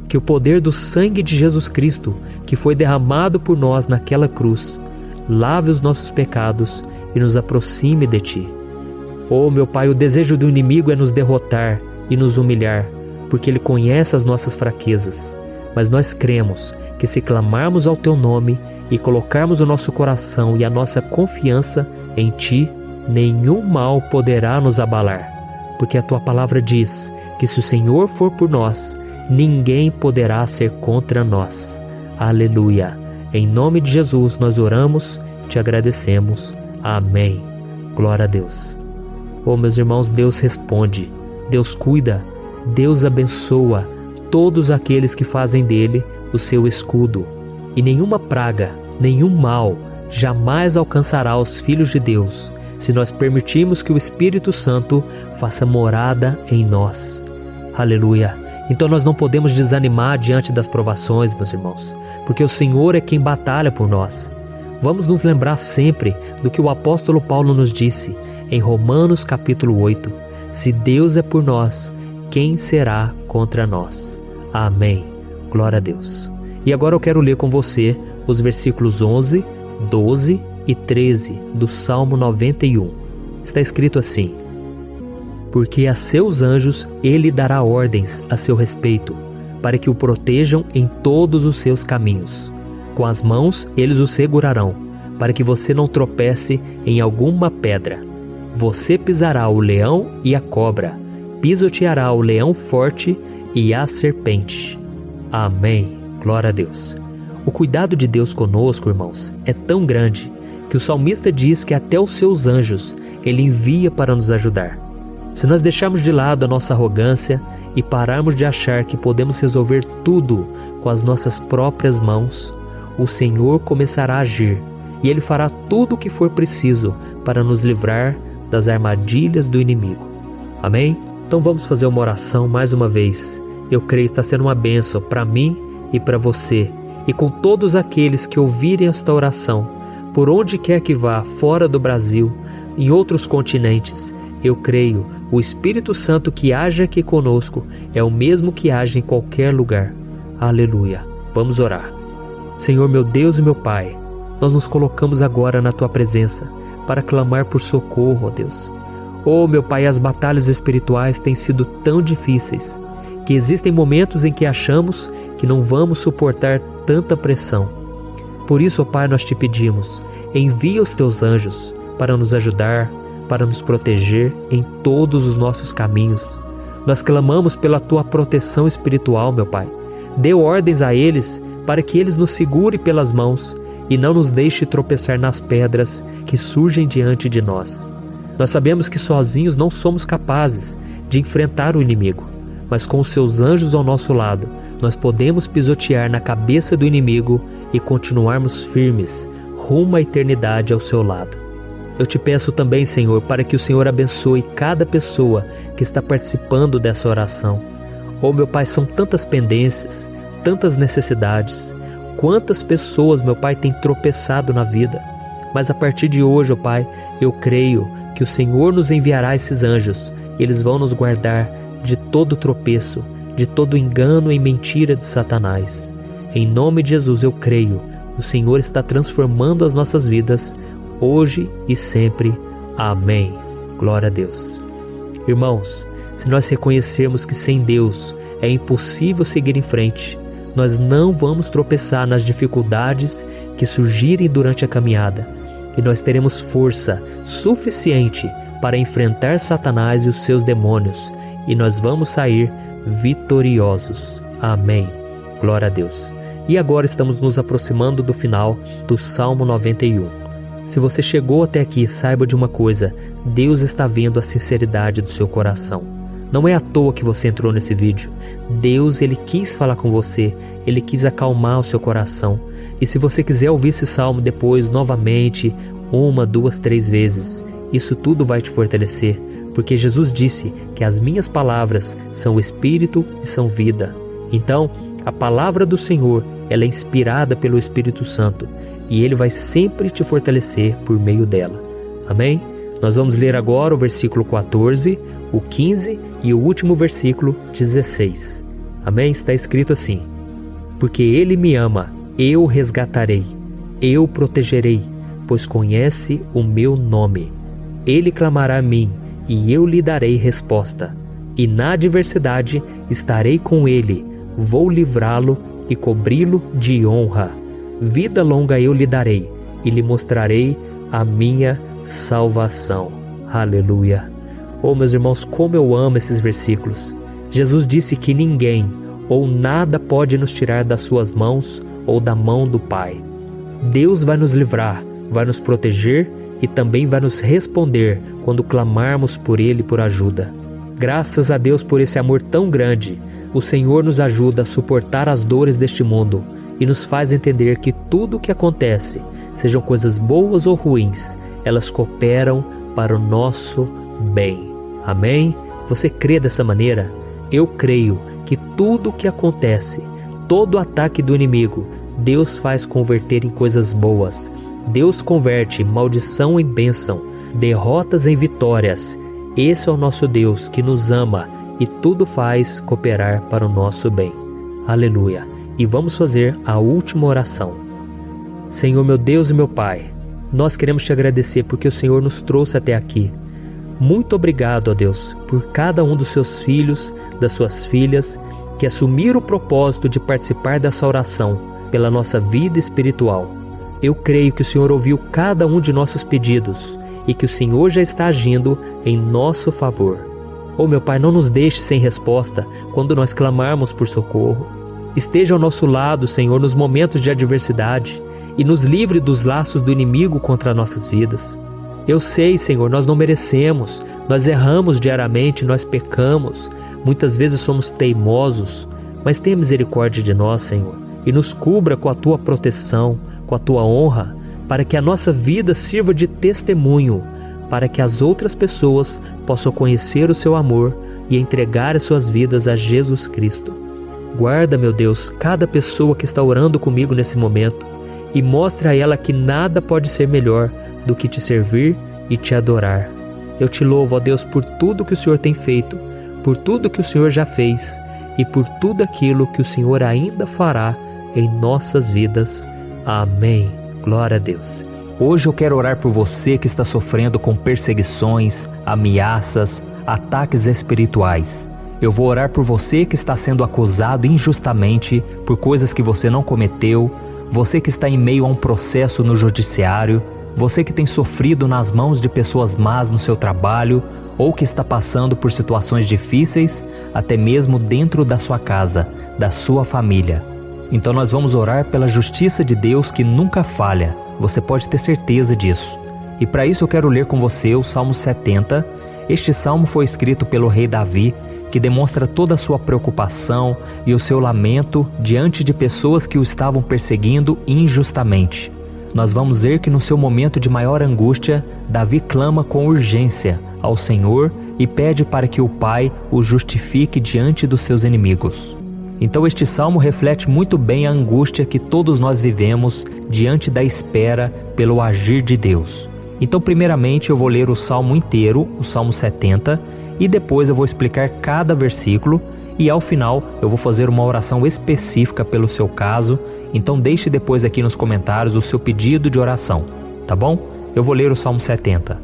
Que o poder do sangue de Jesus Cristo, que foi derramado por nós naquela cruz, lave os nossos pecados e nos aproxime de Ti. Oh, meu Pai, o desejo do inimigo é nos derrotar e nos humilhar, porque ele conhece as nossas fraquezas. Mas nós cremos que se clamarmos ao Teu nome e colocarmos o nosso coração e a nossa confiança em Ti, nenhum mal poderá nos abalar. Porque a Tua palavra diz que se o Senhor for por nós, ninguém poderá ser contra nós. Aleluia. Em nome de Jesus nós oramos, Te agradecemos. Amém. Glória a Deus. Oh, meus irmãos, Deus responde, Deus cuida, Deus abençoa todos aqueles que fazem dele o seu escudo. E nenhuma praga, nenhum mal jamais alcançará os filhos de Deus, se nós permitirmos que o Espírito Santo faça morada em nós. Aleluia. Então nós não podemos desanimar diante das provações, meus irmãos, porque o Senhor é quem batalha por nós. Vamos nos lembrar sempre do que o apóstolo Paulo nos disse em Romanos capítulo 8. Se Deus é por nós, quem será contra nós? Amém. Glória a Deus. E agora eu quero ler com você os versículos 11, 12 e 13 do Salmo 91. Está escrito assim: porque a seus anjos ele dará ordens a seu respeito, para que o protejam em todos os seus caminhos. Com as mãos eles o segurarão, para que você não tropece em alguma pedra. Você pisará o leão e a cobra, pisoteará o leão forte e a serpente. Amém. Glória a Deus. O cuidado de Deus conosco, irmãos, é tão grande que o salmista diz que até os seus anjos ele envia para nos ajudar. Se nós deixarmos de lado a nossa arrogância e pararmos de achar que podemos resolver tudo com as nossas próprias mãos, o Senhor começará a agir e Ele fará tudo o que for preciso para nos livrar das armadilhas do inimigo. Amém? Então vamos fazer uma oração mais uma vez. Eu creio que está sendo uma bênção para mim e para você, e com todos aqueles que ouvirem esta oração, por onde quer que vá, fora do Brasil, em outros continentes. Eu creio, o Espírito Santo que age aqui conosco é o mesmo que age em qualquer lugar. Aleluia. Vamos orar. Senhor, meu Deus e meu Pai, nós nos colocamos agora na Tua presença para clamar por socorro, ó Deus. Oh, meu Pai, as batalhas espirituais têm sido tão difíceis que existem momentos em que achamos que não vamos suportar tanta pressão. Por isso, ó Pai, nós Te pedimos, envia os Teus anjos para nos ajudar, para nos proteger em todos os nossos caminhos. Nós clamamos pela Tua proteção espiritual, meu Pai. Dê ordens a eles para que eles nos segurem pelas mãos e não nos deixe tropeçar nas pedras que surgem diante de nós. Nós sabemos que sozinhos não somos capazes de enfrentar o inimigo, mas com os Seus anjos ao nosso lado, nós podemos pisotear na cabeça do inimigo e continuarmos firmes rumo à eternidade ao Seu lado. Eu Te peço também, Senhor, para que o Senhor abençoe cada pessoa que está participando dessa oração. Oh, meu Pai, são tantas pendências, tantas necessidades. Quantas pessoas, meu Pai, têm tropeçado na vida. Mas a partir de hoje, ó Pai, eu creio que o Senhor nos enviará esses anjos e eles vão nos guardar de todo tropeço, de todo engano e mentira de Satanás. Em nome de Jesus eu creio, o Senhor está transformando as nossas vidas, hoje e sempre. Amém. Glória a Deus. Irmãos, se nós reconhecermos que sem Deus é impossível seguir em frente, nós não vamos tropeçar nas dificuldades que surgirem durante a caminhada, e nós teremos força suficiente para enfrentar Satanás e os seus demônios, e nós vamos sair vitoriosos. Amém. Glória a Deus. E agora estamos nos aproximando do final do Salmo 91. Se você chegou até aqui, saiba de uma coisa: Deus está vendo a sinceridade do seu coração. Não é à toa que você entrou nesse vídeo. Deus, Ele quis falar com você, Ele quis acalmar o seu coração. E se você quiser ouvir esse salmo depois, novamente, 1, 2, 3 vezes, isso tudo vai te fortalecer, porque Jesus disse que as minhas palavras são espírito e são vida. Então, a palavra do Senhor, ela é inspirada pelo Espírito Santo, e Ele vai sempre te fortalecer por meio dela. Amém? Nós vamos ler agora o versículo 14, o 15 e o último versículo 16. Amém? Está escrito assim: porque Ele me ama, eu o resgatarei, eu o protegerei, pois conhece o meu nome. Ele clamará a mim, e eu lhe darei resposta. E na adversidade estarei com ele, vou livrá-lo e cobri-lo de honra. Vida longa eu lhe darei, e lhe mostrarei a minha salvação. Aleluia! Oh, meus irmãos, como eu amo esses versículos. Jesus disse que ninguém ou nada pode nos tirar das suas mãos ou da mão do Pai. Deus vai nos livrar, vai nos proteger e também vai nos responder quando clamarmos por Ele por ajuda. Graças a Deus por esse amor tão grande, o Senhor nos ajuda a suportar as dores deste mundo e nos faz entender que tudo o que acontece, sejam coisas boas ou ruins, elas cooperam para o nosso bem. Amém? Você crê dessa maneira? Eu creio que tudo o que acontece, todo ataque do inimigo, Deus faz converter em coisas boas. Deus converte maldição em bênção, derrotas em vitórias. Esse é o nosso Deus que nos ama e tudo faz cooperar para o nosso bem. Aleluia! E vamos fazer a última oração. Senhor, meu Deus e meu Pai, nós queremos te agradecer porque o Senhor nos trouxe até aqui. Muito obrigado, ó Deus, por cada um dos seus filhos, das suas filhas, que assumiram o propósito de participar dessa oração pela nossa vida espiritual. Eu creio que o Senhor ouviu cada um de nossos pedidos e que o Senhor já está agindo em nosso favor. Oh, meu Pai, não nos deixe sem resposta quando nós clamarmos por socorro. Esteja ao nosso lado, Senhor, nos momentos de adversidade e nos livre dos laços do inimigo contra nossas vidas. Eu sei, Senhor, nós não merecemos, nós erramos diariamente, nós pecamos, muitas vezes somos teimosos, mas tenha misericórdia de nós, Senhor, e nos cubra com a Tua proteção, com a Tua honra, para que a nossa vida sirva de testemunho, para que as outras pessoas possam conhecer o Seu amor e entregar as suas vidas a Jesus Cristo. Guarda, meu Deus, cada pessoa que está orando comigo nesse momento e mostre a ela que nada pode ser melhor do que te servir e te adorar. Eu te louvo, ó Deus, por tudo que o Senhor tem feito, por tudo que o Senhor já fez e por tudo aquilo que o Senhor ainda fará em nossas vidas. Amém. Glória a Deus. Hoje eu quero orar por você que está sofrendo com perseguições, ameaças, ataques espirituais. Eu vou orar por você que está sendo acusado injustamente por coisas que você não cometeu, você que está em meio a um processo no judiciário, você que tem sofrido nas mãos de pessoas más no seu trabalho ou que está passando por situações difíceis, até mesmo dentro da sua casa, da sua família. Então nós vamos orar pela justiça de Deus que nunca falha, você pode ter certeza disso. E para isso eu quero ler com você o Salmo 70. Este salmo foi escrito pelo rei Davi, que demonstra toda a sua preocupação e o seu lamento diante de pessoas que o estavam perseguindo injustamente. Nós vamos ver que no seu momento de maior angústia, Davi clama com urgência ao Senhor e pede para que o Pai o justifique diante dos seus inimigos. Então este salmo reflete muito bem a angústia que todos nós vivemos diante da espera pelo agir de Deus. Então primeiramente eu vou ler o salmo inteiro, o Salmo 70, e depois eu vou explicar cada versículo e ao final eu vou fazer uma oração específica pelo seu caso. Então deixe depois aqui nos comentários o seu pedido de oração, tá bom? Eu vou ler o Salmo 70.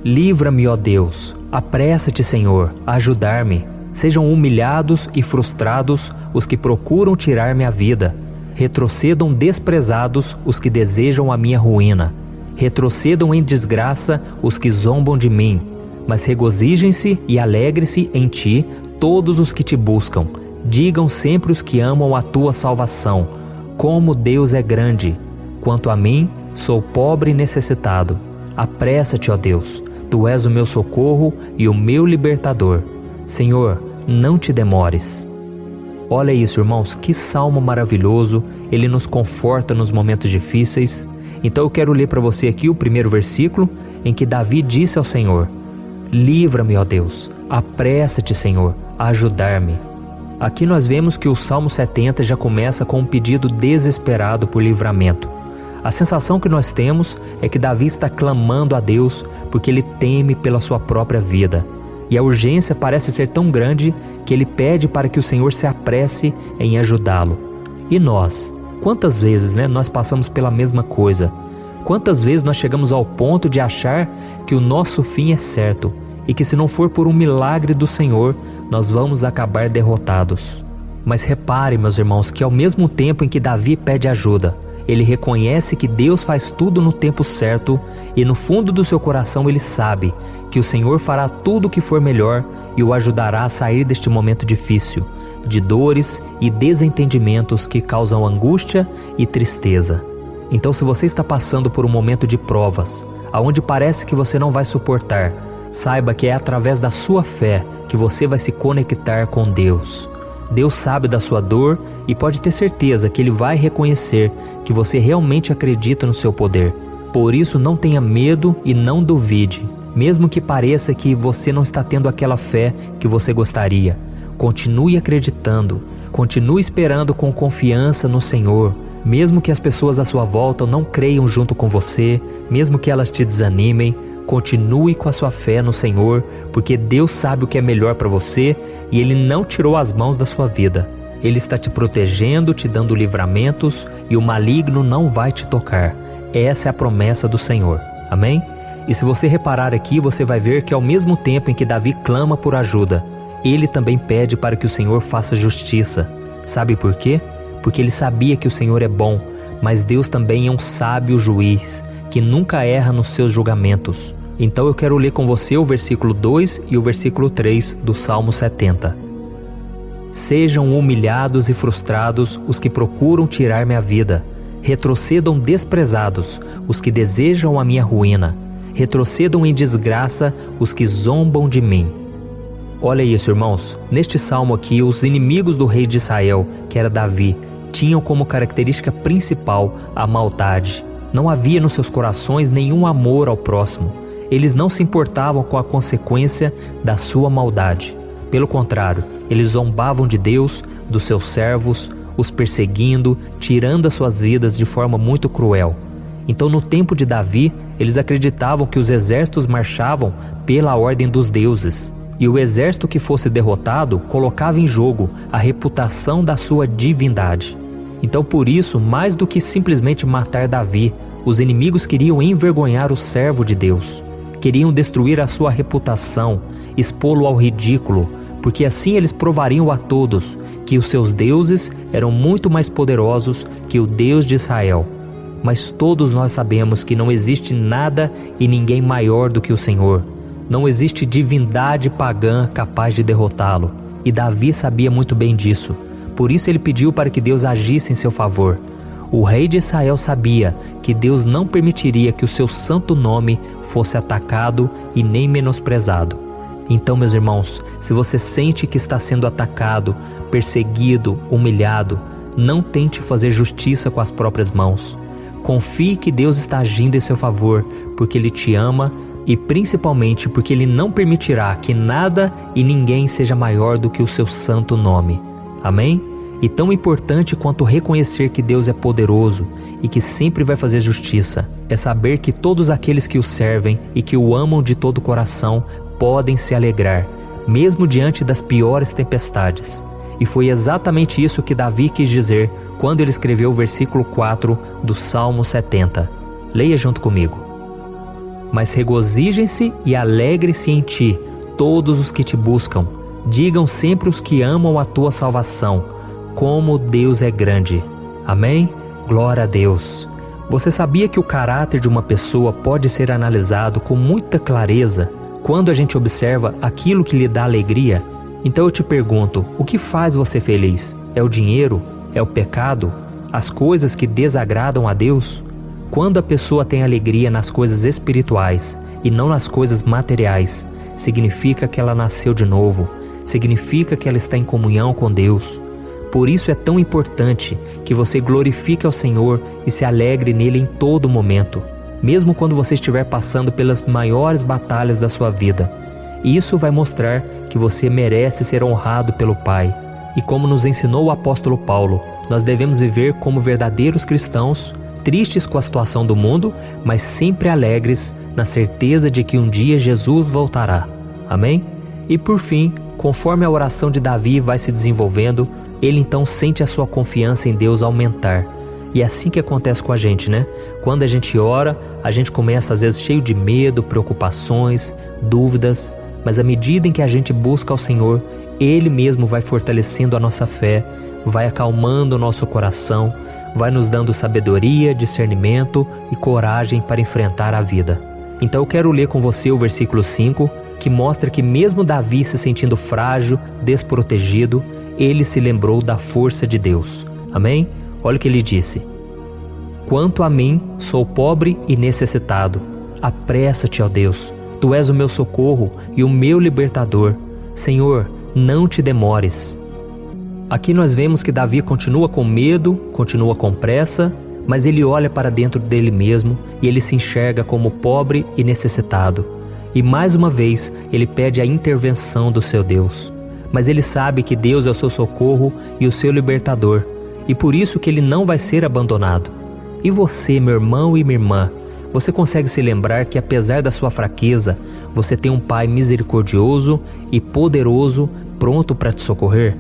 Livra-me, ó Deus, apressa-te, Senhor, a ajudar-me. Sejam humilhados e frustrados os que procuram tirar-me a vida. Retrocedam desprezados os que desejam a minha ruína. Retrocedam em desgraça os que zombam de mim. Mas regozijem-se e alegrem-se em ti todos os que te buscam. Digam sempre os que amam a tua salvação, como Deus é grande. Quanto a mim, Sou pobre e necessitado. Apressa-te, ó Deus. Tu és o meu socorro e o meu libertador. Senhor, não te demores. Olha isso, irmãos, que salmo maravilhoso. Ele nos conforta nos momentos difíceis. Então eu quero ler para você aqui o primeiro versículo, em que Davi disse ao Senhor: livra-me, ó Deus. Apressa-te, Senhor, a ajudar-me. Aqui nós vemos que o Salmo 70 já começa com um pedido desesperado por livramento. A sensação que nós temos é que Davi está clamando a Deus porque ele teme pela sua própria vida. E a urgência parece ser tão grande que ele pede para que o Senhor se apresse em ajudá-lo. E nós? Quantas vezes nós passamos pela mesma coisa? Quantas vezes nós chegamos ao ponto de achar que o nosso fim é certo e que se não for por um milagre do Senhor, nós vamos acabar derrotados? Mas repare, meus irmãos, que ao mesmo tempo em que Davi pede ajuda, ele reconhece que Deus faz tudo no tempo certo e no fundo do seu coração ele sabe que o Senhor fará tudo o que for melhor e o ajudará a sair deste momento difícil, de dores e desentendimentos que causam angústia e tristeza. Então, se você está passando por um momento de provas, aonde parece que você não vai suportar, saiba que é através da sua fé que você vai se conectar com Deus. Deus sabe da sua dor e pode ter certeza que Ele vai reconhecer que você realmente acredita no seu poder. Por isso, não tenha medo e não duvide, mesmo que pareça que você não está tendo aquela fé que você gostaria. Continue acreditando, continue esperando com confiança no Senhor. Mesmo que as pessoas à sua volta não creiam junto com você, mesmo que elas te desanimem, continue com a sua fé no Senhor, porque Deus sabe o que é melhor para você e Ele não tirou as mãos da sua vida. Ele está te protegendo, te dando livramentos e o maligno não vai te tocar. Essa é a promessa do Senhor. Amém? E se você reparar aqui, você vai ver que ao mesmo tempo em que Davi clama por ajuda, ele também pede para que o Senhor faça justiça. Sabe por quê? Porque ele sabia que o Senhor é bom, mas Deus também é um sábio juiz, que nunca erra nos seus julgamentos. Então eu quero ler com você o versículo 2 e o versículo 3 do Salmo 70. Sejam humilhados e frustrados os que procuram tirar-me a vida. Retrocedam desprezados os que desejam a minha ruína. Retrocedam em desgraça os que zombam de mim. Olha isso, irmãos. Neste salmo aqui, os inimigos do rei de Israel, que era Davi, tinham como característica principal a maldade. Não havia nos seus corações nenhum amor ao próximo. Eles não se importavam com a consequência da sua maldade. Pelo contrário, eles zombavam de Deus, dos seus servos, os perseguindo, tirando as suas vidas de forma muito cruel. Então, no tempo de Davi, eles acreditavam que os exércitos marchavam pela ordem dos deuses. E o exército que fosse derrotado colocava em jogo a reputação da sua divindade. Então, por isso, mais do que simplesmente matar Davi, os inimigos queriam envergonhar o servo de Deus. Queriam destruir a sua reputação, expô-lo ao ridículo, porque assim eles provariam a todos que os seus deuses eram muito mais poderosos que o Deus de Israel. Mas todos nós sabemos que não existe nada e ninguém maior do que o Senhor. Não existe divindade pagã capaz de derrotá-lo. E Davi sabia muito bem disso. Por isso ele pediu para que Deus agisse em seu favor. O rei de Israel sabia que Deus não permitiria que o seu santo nome fosse atacado e nem menosprezado. Então, meus irmãos, se você sente que está sendo atacado, perseguido, humilhado, não tente fazer justiça com as próprias mãos. Confie que Deus está agindo em seu favor, porque Ele te ama e principalmente porque Ele não permitirá que nada e ninguém seja maior do que o seu santo nome. Amém? E tão importante quanto reconhecer que Deus é poderoso e que sempre vai fazer justiça, é saber que todos aqueles que o servem e que o amam de todo o coração podem se alegrar, mesmo diante das piores tempestades. E foi exatamente isso que Davi quis dizer quando ele escreveu o versículo 4 do Salmo 70. Leia junto comigo. Mas regozijem-se e alegrem-se em ti, todos os que te buscam. Digam sempre os que amam a tua salvação, como Deus é grande. Amém? Glória a Deus. Você sabia que o caráter de uma pessoa pode ser analisado com muita clareza quando a gente observa aquilo que lhe dá alegria? Então eu te pergunto, o que faz você feliz? É o dinheiro? É o pecado? As coisas que desagradam a Deus? Quando a pessoa tem alegria nas coisas espirituais e não nas coisas materiais, significa que ela nasceu de novo, significa que ela está em comunhão com Deus. Por isso é tão importante que você glorifique ao Senhor e se alegre nele em todo momento, mesmo quando você estiver passando pelas maiores batalhas da sua vida. Isso vai mostrar que você merece ser honrado pelo Pai. E como nos ensinou o apóstolo Paulo, nós devemos viver como verdadeiros cristãos, tristes com a situação do mundo, mas sempre alegres na certeza de que um dia Jesus voltará. Amém? E por fim, conforme a oração de Davi vai se desenvolvendo, ele então sente a sua confiança em Deus aumentar. E é assim que acontece com a gente, né? Quando a gente ora, a gente começa às vezes cheio de medo, preocupações, dúvidas, mas à medida em que a gente busca ao Senhor, Ele mesmo vai fortalecendo a nossa fé, vai acalmando o nosso coração, vai nos dando sabedoria, discernimento e coragem para enfrentar a vida. Então eu quero ler com você o versículo 5, que mostra que mesmo Davi se sentindo frágil, desprotegido, ele se lembrou da força de Deus. Amém? Olha o que ele disse: Quanto a mim, sou pobre e necessitado. Apressa-te, ó Deus. Tu és o meu socorro e o meu libertador. Senhor, não te demores. Aqui nós vemos que Davi continua com medo, continua com pressa, mas ele olha para dentro dele mesmo e ele se enxerga como pobre e necessitado. E mais uma vez, ele pede a intervenção do seu Deus. Mas ele sabe que Deus é o seu socorro e o seu libertador, e por isso que ele não vai ser abandonado. E você, meu irmão e minha irmã, você consegue se lembrar que apesar da sua fraqueza, você tem um Pai misericordioso e poderoso pronto para te socorrer?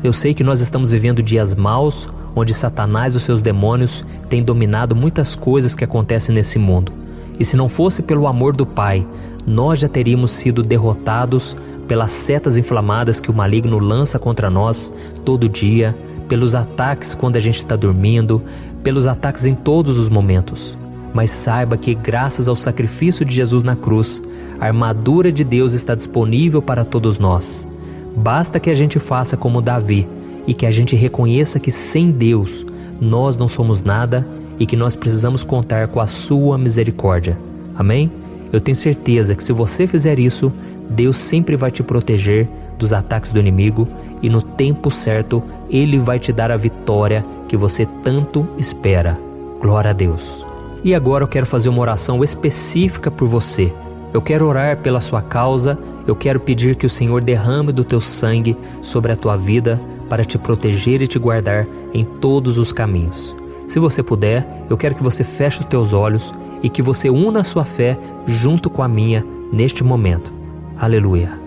Eu sei que nós estamos vivendo dias maus, onde Satanás e os seus demônios têm dominado muitas coisas que acontecem nesse mundo. E se não fosse pelo amor do Pai, nós já teríamos sido derrotados pelas setas inflamadas que o maligno lança contra nós todo dia, pelos ataques quando a gente está dormindo, pelos ataques em todos os momentos. Mas saiba que graças ao sacrifício de Jesus na cruz, a armadura de Deus está disponível para todos nós. Basta que a gente faça como Davi e que a gente reconheça que sem Deus nós não somos nada e que nós precisamos contar com a sua misericórdia. Amém? Eu tenho certeza que se você fizer isso, Deus sempre vai te proteger dos ataques do inimigo e no tempo certo Ele vai te dar a vitória que você tanto espera. Glória a Deus. E agora eu quero fazer uma oração específica por você. Eu quero orar pela sua causa, eu quero pedir que o Senhor derrame do teu sangue sobre a tua vida para te proteger e te guardar em todos os caminhos. Se você puder, eu quero que você feche os teus olhos e que você una a sua fé junto com a minha neste momento. Aleluia.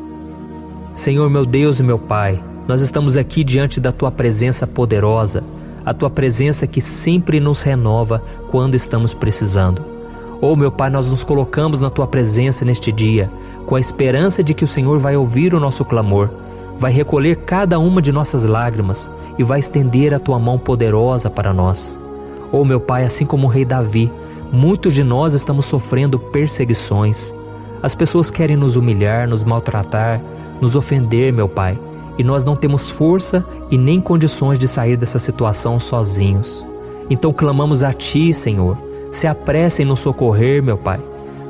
Senhor, meu Deus e meu Pai, nós estamos aqui diante da Tua presença poderosa, a Tua presença que sempre nos renova quando estamos precisando. Oh, meu Pai, nós nos colocamos na Tua presença neste dia, com a esperança de que o Senhor vai ouvir o nosso clamor, vai recolher cada uma de nossas lágrimas e vai estender a Tua mão poderosa para nós. Oh, meu Pai, assim como o rei Davi, muitos de nós estamos sofrendo perseguições. As pessoas querem nos humilhar, nos maltratar, nos ofender, meu Pai, e nós não temos força e nem condições de sair dessa situação sozinhos. Então clamamos a Ti, Senhor, se apresse em nos socorrer, meu Pai.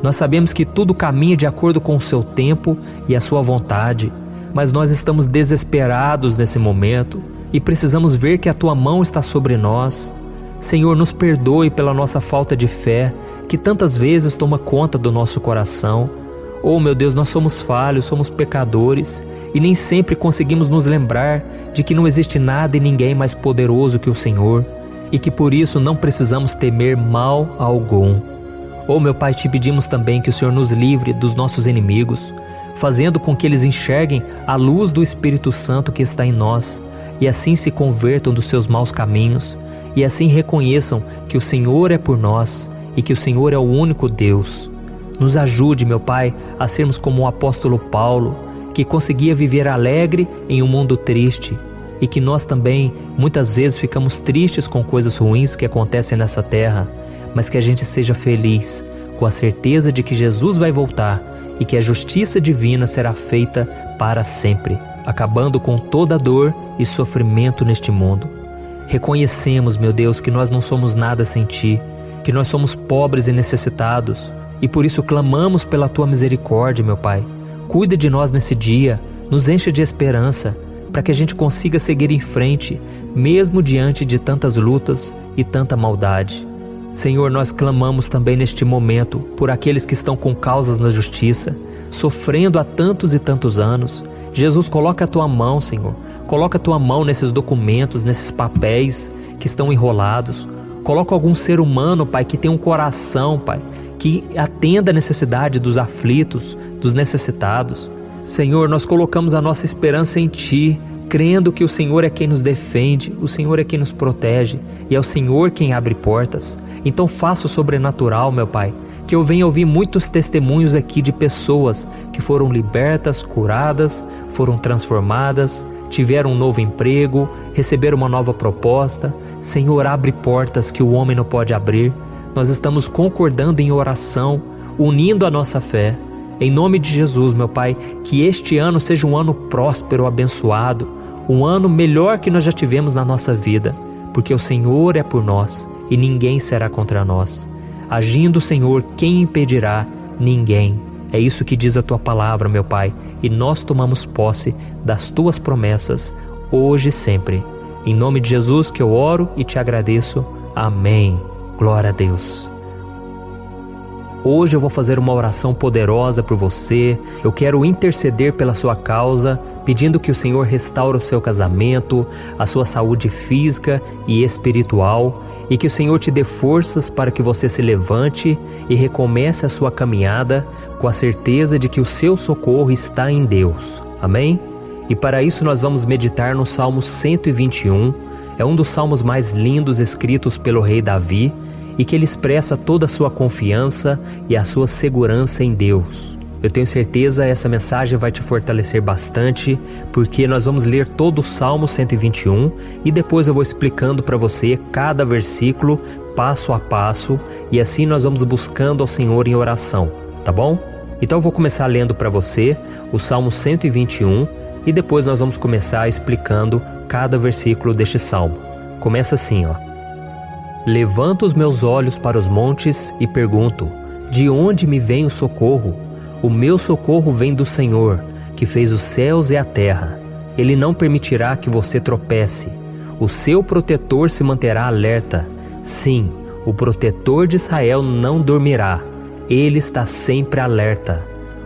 Nós sabemos que tudo caminha de acordo com o Seu tempo e a Sua vontade, mas nós estamos desesperados nesse momento e precisamos ver que a Tua mão está sobre nós. Senhor, nos perdoe pela nossa falta de fé, que tantas vezes toma conta do nosso coração. Oh, meu Deus, nós somos falhos, somos pecadores e nem sempre conseguimos nos lembrar de que não existe nada e ninguém mais poderoso que o Senhor e que por isso não precisamos temer mal algum. Oh, meu Pai, te pedimos também que o Senhor nos livre dos nossos inimigos, fazendo com que eles enxerguem a luz do Espírito Santo que está em nós e assim se convertam dos seus maus caminhos e assim reconheçam que o Senhor é por nós e que o Senhor é o único Deus. Nos ajude, meu Pai, a sermos como o apóstolo Paulo, que conseguia viver alegre em um mundo triste, e que nós também muitas vezes ficamos tristes com coisas ruins que acontecem nessa terra, mas que a gente seja feliz, com a certeza de que Jesus vai voltar e que a justiça divina será feita para sempre, acabando com toda dor e sofrimento neste mundo. Reconhecemos, meu Deus, que nós não somos nada sem Ti, que nós somos pobres e necessitados e por isso clamamos pela Tua misericórdia, meu Pai. Cuida de nós nesse dia, nos enche de esperança, para que a gente consiga seguir em frente, mesmo diante de tantas lutas e tanta maldade. Senhor, nós clamamos também neste momento por aqueles que estão com causas na justiça, sofrendo há tantos e tantos anos. Jesus, coloca a Tua mão, Senhor. Coloca a Tua mão nesses documentos, nesses papéis que estão enrolados. Coloca algum ser humano, Pai, que tem um coração, Pai, que atenda a necessidade dos aflitos, dos necessitados. Senhor, nós colocamos a nossa esperança em Ti, crendo que o Senhor é quem nos defende, o Senhor é quem nos protege e é o Senhor quem abre portas. Então faça o sobrenatural, meu Pai, que eu venha ouvir muitos testemunhos aqui de pessoas que foram libertas, curadas, foram transformadas, tiveram um novo emprego, receberam uma nova proposta. Senhor, abre portas que o homem não pode abrir. Nós estamos concordando em oração, unindo a nossa fé. Em nome de Jesus, meu Pai, que este ano seja um ano próspero, abençoado, um ano melhor que nós já tivemos na nossa vida, porque o Senhor é por nós e ninguém será contra nós. Agindo o Senhor, quem impedirá? Ninguém. É isso que diz a Tua palavra, meu Pai, e nós tomamos posse das Tuas promessas, hoje e sempre. Em nome de Jesus que eu oro e te agradeço. Amém. Glória a Deus. Hoje eu vou fazer uma oração poderosa por você. Eu quero interceder pela sua causa, pedindo que o Senhor restaure o seu casamento, a sua saúde física e espiritual, e que o Senhor te dê forças para que você se levante e recomece a sua caminhada com a certeza de que o seu socorro está em Deus. Amém? E para isso nós vamos meditar no Salmo 121. É um dos salmos mais lindos escritos pelo rei Davi, e que ele expressa toda a sua confiança e a sua segurança em Deus. Eu tenho certeza que essa mensagem vai te fortalecer bastante, porque nós vamos ler todo o Salmo 121 e depois eu vou explicando para você cada versículo, passo a passo, e assim nós vamos buscando ao Senhor em oração, tá bom? Então eu vou começar lendo para você o Salmo 121 e depois nós vamos começar explicando cada versículo deste salmo. Começa assim, ó. Levanto os meus olhos para os montes e pergunto: de onde me vem o socorro? O meu socorro vem do Senhor, que fez os céus e a terra. Ele não permitirá que você tropece. O seu protetor se manterá alerta. Sim, o protetor de Israel não dormirá. Ele está sempre alerta.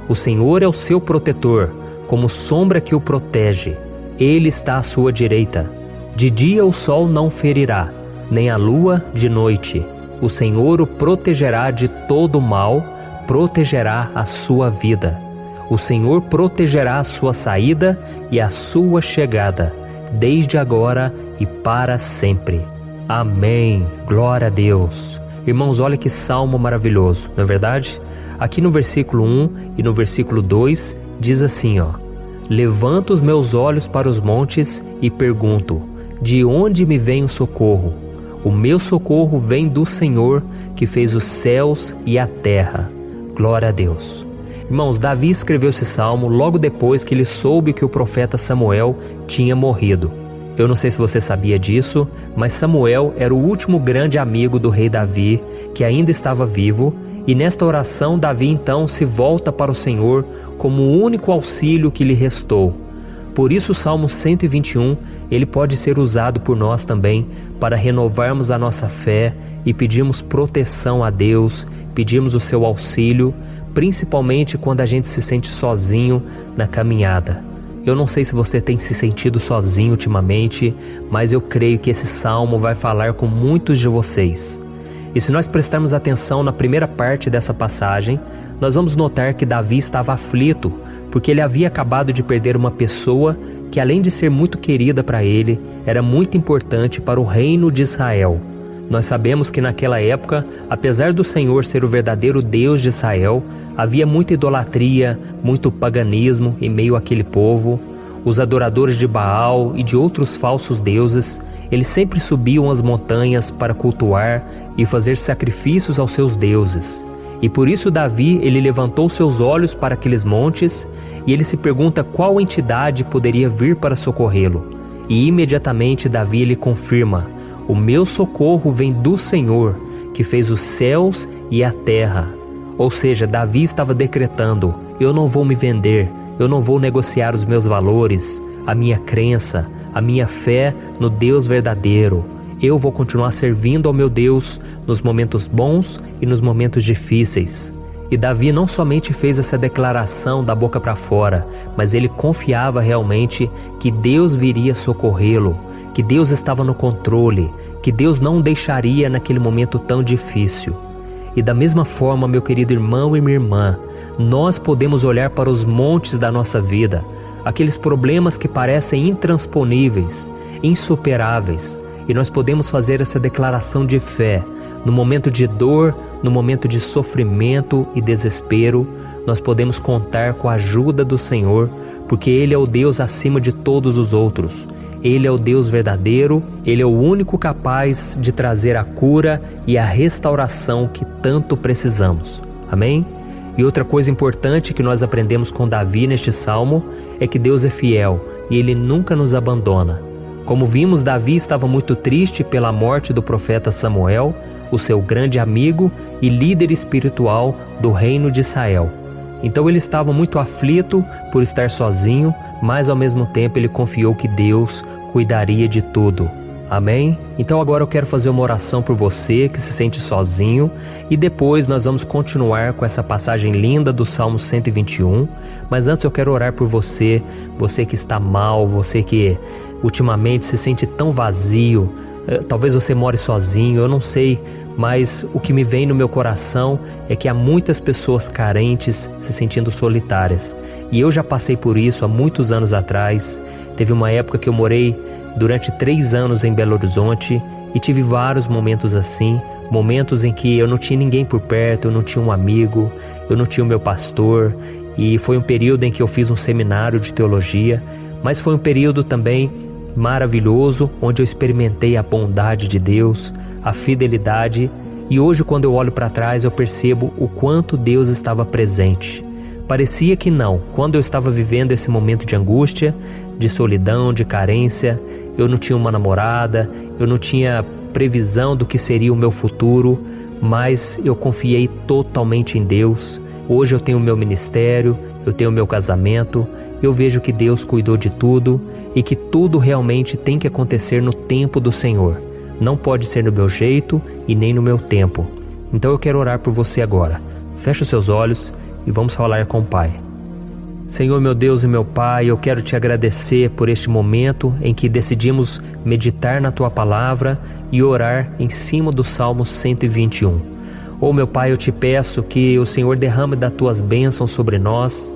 O Senhor é o seu protetor, como sombra que o protege. Ele está à sua direita. De dia o sol não ferirá, nem a lua de noite. O Senhor o protegerá de todo o mal, protegerá a sua vida. O Senhor protegerá a sua saída e a sua chegada, desde agora e para sempre. Amém. Glória a Deus. Irmãos, olha que salmo maravilhoso, não é verdade? Aqui no versículo 1 e no versículo 2 diz assim, ó: Levanto os meus olhos para os montes e pergunto: de onde me vem o socorro? O meu socorro vem do Senhor, que fez os céus e a terra. Glória a Deus. Irmãos, Davi escreveu esse salmo logo depois que ele soube que o profeta Samuel tinha morrido. Eu não sei se você sabia disso, mas Samuel era o último grande amigo do rei Davi, que ainda estava vivo, e nesta oração Davi então se volta para o Senhor como o único auxílio que lhe restou. Por isso o Salmo 121, ele pode ser usado por nós também para renovarmos a nossa fé e pedirmos proteção a Deus, pedirmos o seu auxílio, principalmente quando a gente se sente sozinho na caminhada. Eu não sei se você tem se sentido sozinho ultimamente, mas eu creio que esse salmo vai falar com muitos de vocês. E se nós prestarmos atenção na primeira parte dessa passagem, nós vamos notar que Davi estava aflito, porque ele havia acabado de perder uma pessoa que, além de ser muito querida para ele, era muito importante para o reino de Israel. Nós sabemos que naquela época, apesar do Senhor ser o verdadeiro Deus de Israel, havia muita idolatria, muito paganismo em meio àquele povo. Os adoradores de Baal e de outros falsos deuses, eles sempre subiam as montanhas para cultuar e fazer sacrifícios aos seus deuses. E por isso Davi, ele levantou seus olhos para aqueles montes e ele se pergunta qual entidade poderia vir para socorrê-lo. E imediatamente Davi, ele confirma: o meu socorro vem do Senhor, que fez os céus e a terra. Ou seja, Davi estava decretando: eu não vou me vender, eu não vou negociar os meus valores, a minha crença, a minha fé no Deus verdadeiro. Eu vou continuar servindo ao meu Deus nos momentos bons e nos momentos difíceis. E Davi não somente fez essa declaração da boca para fora, mas ele confiava realmente que Deus viria socorrê-lo, que Deus estava no controle, que Deus não o deixaria naquele momento tão difícil. E da mesma forma, meu querido irmão e minha irmã, nós podemos olhar para os montes da nossa vida, aqueles problemas que parecem intransponíveis, insuperáveis, e nós podemos fazer essa declaração de fé. No momento de dor, no momento de sofrimento e desespero, nós podemos contar com a ajuda do Senhor, porque Ele é o Deus acima de todos os outros. Ele é o Deus verdadeiro, Ele é o único capaz de trazer a cura e a restauração que tanto precisamos. Amém? E outra coisa importante que nós aprendemos com Davi neste salmo é que Deus é fiel e Ele nunca nos abandona. Como vimos, Davi estava muito triste pela morte do profeta Samuel, o seu grande amigo e líder espiritual do reino de Israel. Então ele estava muito aflito por estar sozinho, mas ao mesmo tempo ele confiou que Deus cuidaria de tudo. Amém? Então agora eu quero fazer uma oração por você que se sente sozinho e depois nós vamos continuar com essa passagem linda do Salmo 121. Mas antes eu quero orar por você, você que está mal, você que ultimamente se sente tão vazio, talvez você more sozinho, eu não sei, mas o que me vem no meu coração é que há muitas pessoas carentes se sentindo solitárias. E eu já passei por isso há muitos anos atrás. Teve uma época que eu morei durante 3 anos em Belo Horizonte e tive vários momentos assim, momentos em que eu não tinha ninguém por perto, eu não tinha um amigo, eu não tinha o meu pastor, e foi um período em que eu fiz um seminário de teologia, mas foi um período também maravilhoso, onde eu experimentei a bondade de Deus, a fidelidade, e hoje quando eu olho para trás eu percebo o quanto Deus estava presente. Parecia que não, quando eu estava vivendo esse momento de angústia, de solidão, de carência, eu não tinha uma namorada, eu não tinha previsão do que seria o meu futuro, mas eu confiei totalmente em Deus. Hoje eu tenho o meu ministério, eu tenho o meu casamento, eu vejo que Deus cuidou de tudo e que tudo realmente tem que acontecer no tempo do Senhor. Não pode ser no meu jeito e nem no meu tempo. Então eu quero orar por você agora. Feche os seus olhos e vamos falar com o Pai. Senhor, meu Deus e meu Pai, eu quero te agradecer por este momento em que decidimos meditar na Tua Palavra e orar em cima do Salmo 121. Oh, meu Pai, eu te peço que o Senhor derrame das Tuas bênçãos sobre nós,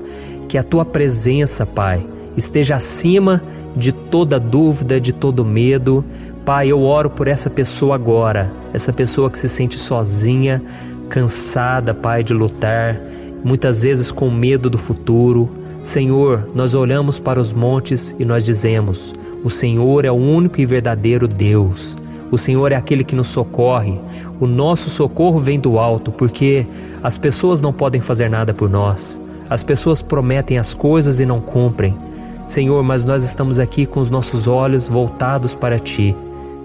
que a Tua presença, Pai, esteja acima de toda dúvida, de todo medo. Pai, eu oro por essa pessoa agora, essa pessoa que se sente sozinha, cansada, Pai, de lutar, muitas vezes com medo do futuro. Senhor, nós olhamos para os montes e nós dizemos: o Senhor é o único e verdadeiro Deus. O Senhor é aquele que nos socorre. O nosso socorro vem do alto, porque as pessoas não podem fazer nada por nós. As pessoas prometem as coisas e não cumprem. Senhor, mas nós estamos aqui com os nossos olhos voltados para Ti.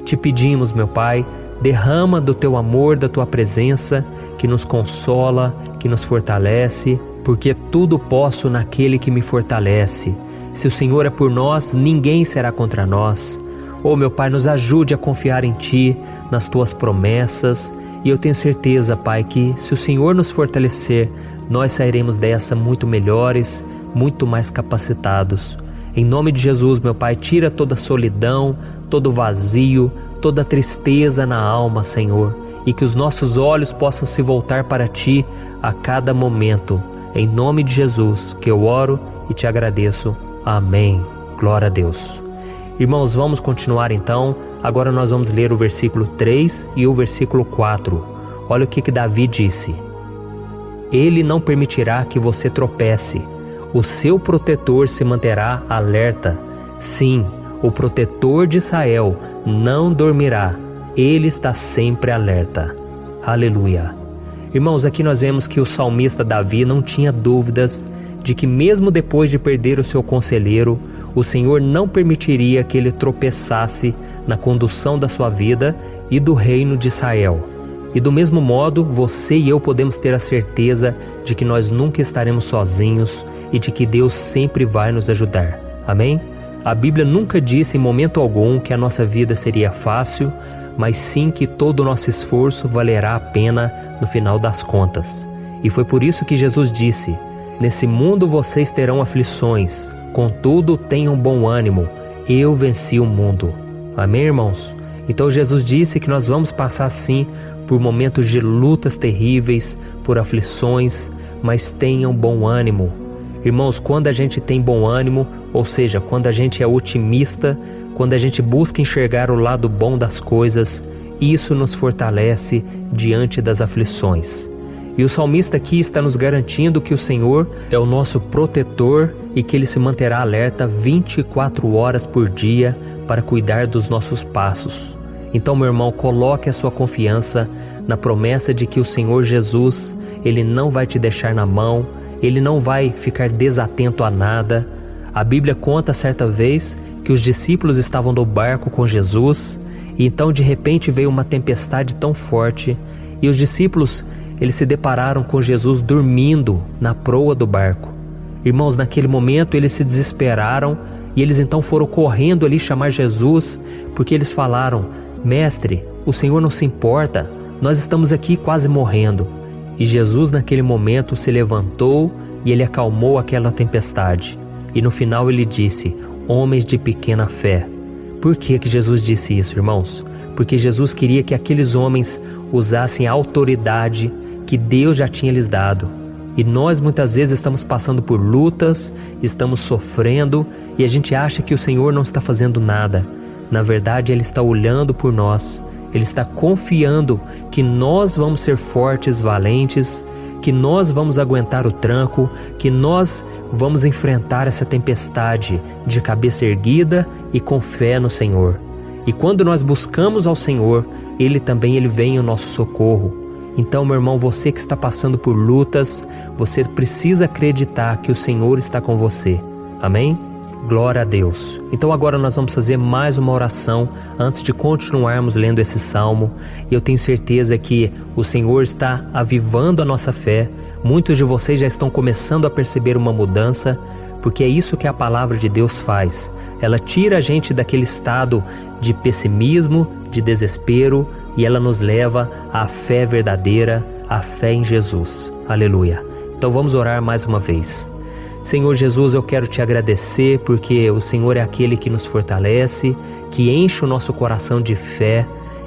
Te pedimos, meu Pai, derrama do Teu amor, da Tua presença, que nos consola, que nos fortalece, porque tudo posso naquele que me fortalece. Se o Senhor é por nós, ninguém será contra nós. Oh, meu Pai, nos ajude a confiar em Ti, nas Tuas promessas, e eu tenho certeza, Pai, que se o Senhor nos fortalecer, nós sairemos dessa muito melhores, muito mais capacitados. Em nome de Jesus, meu Pai, tira toda a solidão, todo o vazio, toda a tristeza na alma, Senhor, e que os nossos olhos possam se voltar para Ti a cada momento. Em nome de Jesus que eu oro e te agradeço. Amém. Glória a Deus. Irmãos, vamos continuar então. Agora nós vamos ler o versículo 3 e o versículo 4. Olha o que Davi disse: Ele não permitirá que você tropece. O seu protetor se manterá alerta. Sim, o protetor de Israel não dormirá. Ele está sempre alerta. Aleluia. Irmãos, aqui nós vemos que o salmista Davi não tinha dúvidas de que mesmo depois de perder o seu conselheiro, o Senhor não permitiria que ele tropeçasse na condução da sua vida e do reino de Israel. E do mesmo modo, você e eu podemos ter a certeza de que nós nunca estaremos sozinhos e de que Deus sempre vai nos ajudar. Amém? A Bíblia nunca disse em momento algum que a nossa vida seria fácil, mas sim que todo o nosso esforço valerá a pena no final das contas. E foi por isso que Jesus disse: nesse mundo vocês terão aflições, contudo tenham bom ânimo, eu venci o mundo. Amém, irmãos? Então Jesus disse que nós vamos passar sim por momentos de lutas terríveis, por aflições, mas tenham bom ânimo. Irmãos, quando a gente tem bom ânimo, ou seja, quando a gente é otimista, quando a gente busca enxergar o lado bom das coisas, isso nos fortalece diante das aflições. E o salmista aqui está nos garantindo que o Senhor é o nosso protetor e que Ele se manterá alerta 24 horas por dia para cuidar dos nossos passos. Então, meu irmão, coloque a sua confiança na promessa de que o Senhor Jesus, Ele não vai te deixar na mão, Ele não vai ficar desatento a nada. A Bíblia conta certa vez que os discípulos estavam no barco com Jesus e então de repente veio uma tempestade tão forte e os discípulos, eles se depararam com Jesus dormindo na proa do barco. Irmãos, naquele momento eles se desesperaram e eles então foram correndo ali chamar Jesus, porque eles falaram: Mestre, o Senhor não se importa, nós estamos aqui quase morrendo. E Jesus naquele momento se levantou e Ele acalmou aquela tempestade. E no final Ele disse: homens de pequena fé. Por que Jesus disse isso, irmãos? Porque Jesus queria que aqueles homens usassem a autoridade que Deus já tinha lhes dado. E nós muitas vezes estamos passando por lutas, estamos sofrendo e a gente acha que o Senhor não está fazendo nada. Na verdade, Ele está olhando por nós, Ele está confiando que nós vamos ser fortes, valentes, que nós vamos aguentar o tranco, que nós vamos enfrentar essa tempestade de cabeça erguida e com fé no Senhor. E quando nós buscamos ao Senhor, Ele vem ao nosso socorro. Então, meu irmão, você que está passando por lutas, você precisa acreditar que o Senhor está com você. Amém? Glória a Deus. Então agora nós vamos fazer mais uma oração antes de continuarmos lendo esse salmo. E eu tenho certeza que o Senhor está avivando a nossa fé. Muitos de vocês já estão começando a perceber uma mudança, porque é isso que a palavra de Deus faz. Ela tira a gente daquele estado de pessimismo, de desespero, e ela nos leva à fé verdadeira, à fé em Jesus. Aleluia. Então vamos orar mais uma vez. Senhor Jesus, eu quero te agradecer porque o Senhor é aquele que nos fortalece, que enche o nosso coração de fé.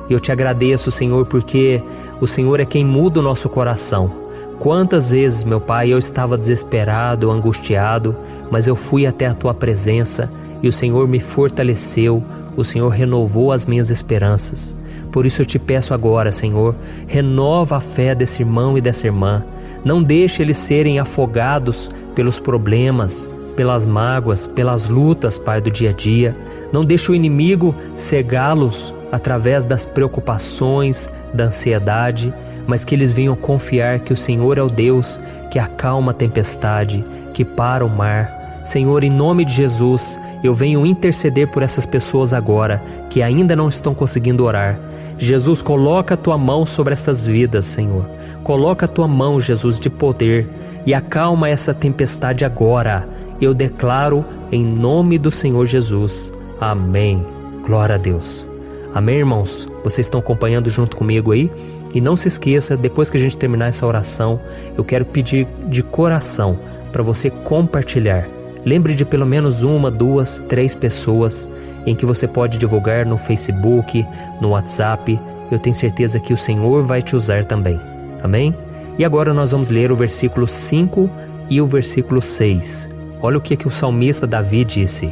E eu te agradeço, Senhor, porque o Senhor é quem muda o nosso coração. Quantas vezes, meu Pai, eu estava desesperado, angustiado, mas eu fui até a Tua presença e o Senhor me fortaleceu, o Senhor renovou as minhas esperanças. Por isso eu te peço agora, Senhor, renova a fé desse irmão e dessa irmã. Não deixe eles serem afogados pelos problemas, pelas mágoas, pelas lutas, Pai, do dia a dia. Não deixe o inimigo cegá-los através das preocupações, da ansiedade, mas que eles venham confiar que o Senhor é o Deus que acalma a tempestade, que para o mar. Senhor, em nome de Jesus, eu venho interceder por essas pessoas agora que ainda não estão conseguindo orar. Jesus, coloca a Tua mão sobre essas vidas, Senhor. Coloca a Tua mão, Jesus, de poder e acalma essa tempestade agora. Eu declaro em nome do Senhor Jesus. Amém. Glória a Deus. Amém, irmãos? Vocês estão acompanhando junto comigo aí? E não se esqueça, depois que a gente terminar essa oração, eu quero pedir de coração para você compartilhar. Lembre de pelo menos 1, 2, 3 pessoas em que você pode divulgar no Facebook, no WhatsApp. Eu tenho certeza que o Senhor vai te usar também. Amém? E agora nós vamos ler o versículo 5 e o versículo 6. Olha o que o salmista Davi disse.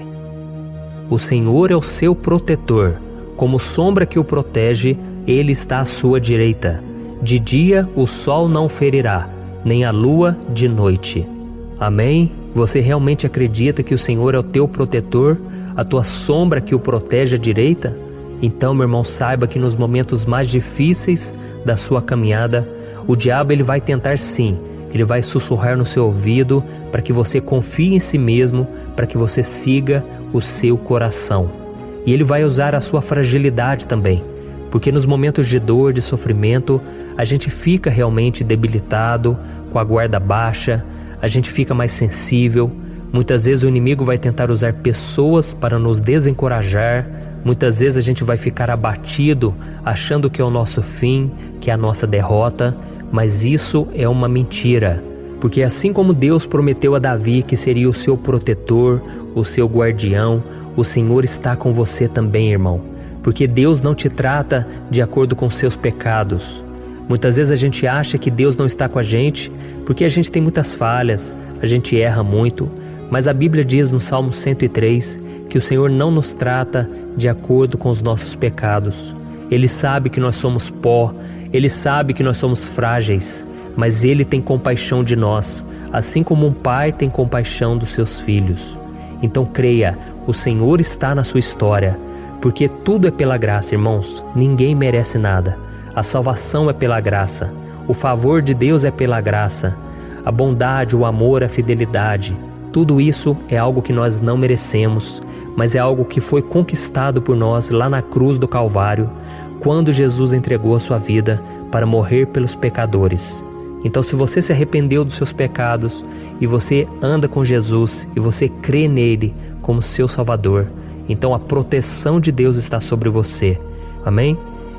O Senhor é o seu protetor, como sombra que o protege, Ele está à sua direita. De dia o sol não ferirá, nem a lua de noite. Amém? Você realmente acredita que o Senhor é o teu protetor, a tua sombra que o protege à direita? Então, meu irmão, saiba que nos momentos mais difíceis da sua caminhada, o diabo ele vai tentar sim, ele vai sussurrar no seu ouvido para que você confie em si mesmo, para que você siga o seu coração. E ele vai usar a sua fragilidade também, Porque nos momentos de dor, de sofrimento, a gente fica realmente debilitado, com a guarda baixa, a gente fica mais sensível. Muitas vezes o inimigo vai tentar usar pessoas para nos desencorajar. Muitas vezes a gente vai ficar abatido, achando que é o nosso fim, que é a nossa derrota. Mas isso é uma mentira. Porque assim como Deus prometeu a Davi que seria o seu protetor, o seu guardião, o Senhor está com você também, irmão. Porque Deus não te trata de acordo com seus pecados. Muitas vezes a gente acha que Deus não está com a gente porque a gente tem muitas falhas, a gente erra muito. Mas a Bíblia diz no Salmo 103 que o Senhor não nos trata de acordo com os nossos pecados. Ele sabe que nós somos pó, Ele sabe que nós somos frágeis, mas Ele tem compaixão de nós, assim como um pai tem compaixão dos seus filhos. Então creia, o Senhor está na sua história, porque tudo é pela graça, irmãos. Ninguém merece nada. A salvação é pela graça, o favor de Deus é pela graça, a bondade, o amor, a fidelidade. Tudo isso é algo que nós não merecemos, mas é algo que foi conquistado por nós lá na cruz do Calvário, quando Jesus entregou a sua vida para morrer pelos pecadores. Então, se você se arrependeu dos seus pecados e você anda com Jesus e você crê nele como seu Salvador, então a proteção de Deus está sobre você. Amém?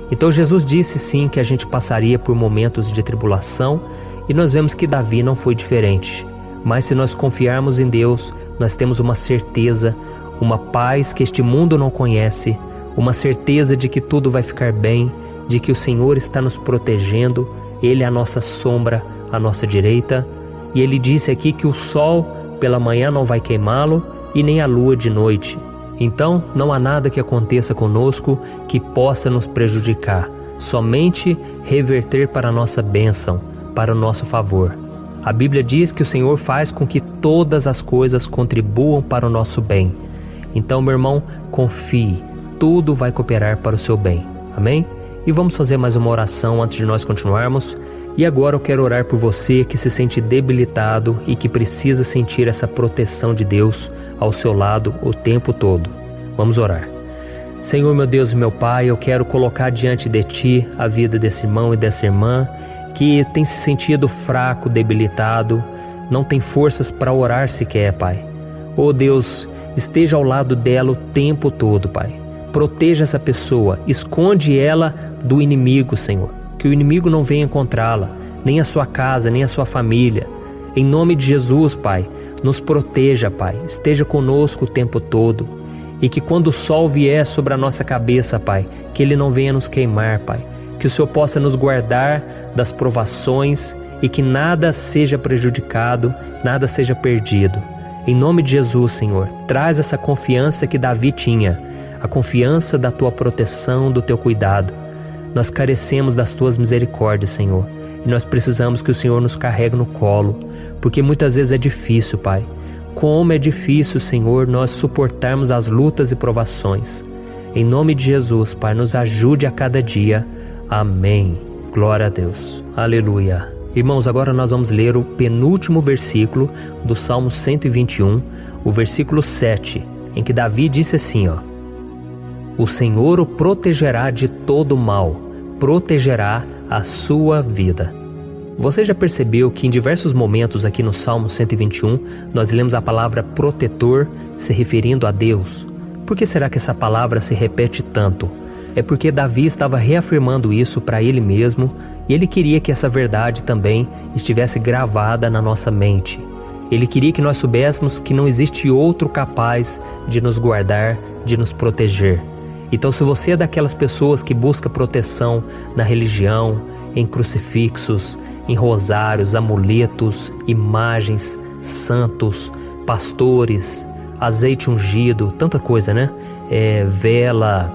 Então Jesus disse sim que a gente passaria por momentos de tribulação e nós vemos que Davi não foi diferente. Mas se nós confiarmos em Deus, nós temos uma certeza, uma paz que este mundo não conhece, uma certeza de que tudo vai ficar bem, de que o Senhor está nos protegendo, Ele é a nossa sombra, a nossa direita. E Ele disse aqui que o sol pela manhã não vai queimá-lo e nem a lua de noite. Então não há nada que aconteça conosco que possa nos prejudicar, somente reverter para a nossa bênção, para o nosso favor. A Bíblia diz que o Senhor faz com que todas as coisas contribuam para o nosso bem. Então, meu irmão, confie, tudo vai cooperar para o seu bem. Amém? E vamos fazer mais uma oração antes de nós continuarmos. E agora eu quero orar por você que se sente debilitado e que precisa sentir essa proteção de Deus ao seu lado o tempo todo. Vamos orar. Senhor, meu Deus e meu Pai, eu quero colocar diante de Ti a vida desse irmão e dessa irmã que tem se sentido fraco, debilitado, não tem forças para orar sequer, Pai. Oh Deus, esteja ao lado dela o tempo todo, Pai. Proteja essa pessoa, esconde ela do inimigo, Senhor. Que o inimigo não venha encontrá-la, nem a sua casa, nem a sua família. Em nome de Jesus, Pai, nos proteja, Pai. Esteja conosco o tempo todo. E que quando o sol vier sobre a nossa cabeça, Pai, que ele não venha nos queimar, Pai. Que o Senhor possa nos guardar das provações e que nada seja prejudicado, nada seja perdido. Em nome de Jesus, Senhor, traz essa confiança que Davi tinha, a confiança da Tua proteção, do Teu cuidado. Nós carecemos das Tuas misericórdias, Senhor, e nós precisamos que o Senhor nos carregue no colo, porque muitas vezes é difícil, Pai. Como é difícil, Senhor, nós suportarmos as lutas e provações. Em nome de Jesus, Pai, nos ajude a cada dia. Amém. Glória a Deus. Aleluia. Irmãos, agora nós vamos ler o penúltimo versículo do Salmo 121, o versículo 7, em que Davi disse assim, ó: O Senhor o protegerá de todo mal, protegerá a sua vida. Você já percebeu que em diversos momentos aqui no Salmo 121, nós lemos a palavra protetor se referindo a Deus? Por que será que essa palavra se repete tanto? É porque Davi estava reafirmando isso para ele mesmo e ele queria que essa verdade também estivesse gravada na nossa mente. Ele queria que nós soubéssemos que não existe outro capaz de nos guardar, de nos proteger. Então, se você é daquelas pessoas que busca proteção na religião, em crucifixos, em rosários, amuletos, imagens, santos, pastores, azeite ungido, tanta coisa, né? Vela,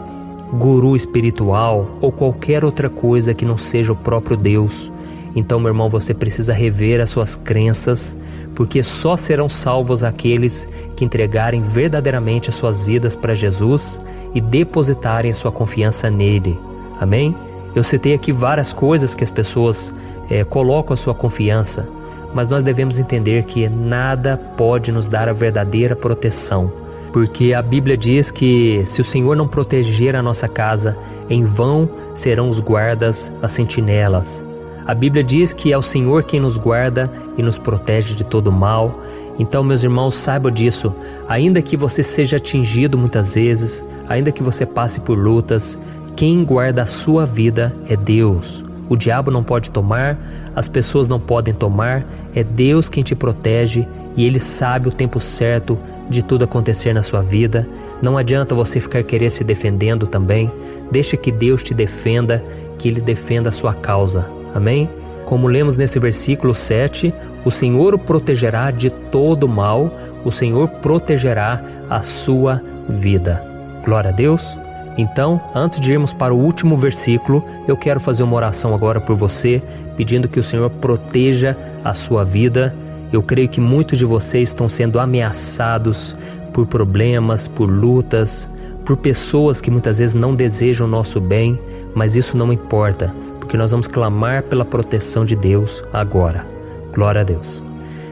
guru espiritual ou qualquer outra coisa que não seja o próprio Deus. Então, meu irmão, você precisa rever as suas crenças, porque só serão salvos aqueles que entregarem verdadeiramente as suas vidas para Jesus e depositarem a sua confiança nele. Amém? Eu citei aqui várias coisas que as pessoas colocam a sua confiança, mas nós devemos entender que nada pode nos dar a verdadeira proteção, porque a Bíblia diz que se o Senhor não proteger a nossa casa, em vão serão os guardas, as sentinelas. A Bíblia diz que é o Senhor quem nos guarda e nos protege de todo mal. Então, meus irmãos, saibam disso. Ainda que você seja atingido muitas vezes, ainda que você passe por lutas, quem guarda a sua vida é Deus. O diabo não pode tomar, as pessoas não podem tomar, é Deus quem te protege e Ele sabe o tempo certo de tudo acontecer na sua vida. Não adianta você ficar querer se defendendo também. Deixa que Deus te defenda, que Ele defenda a sua causa. Amém? Como lemos nesse versículo 7, o Senhor o protegerá de todo mal, o Senhor protegerá a sua vida. Glória a Deus. Então, antes de irmos para o último versículo, eu quero fazer uma oração agora por você, pedindo que o Senhor proteja a sua vida. Eu creio que muitos de vocês estão sendo ameaçados por problemas, por lutas, por pessoas que muitas vezes não desejam o nosso bem, mas isso não importa, porque nós vamos clamar pela proteção de Deus agora. Glória a Deus.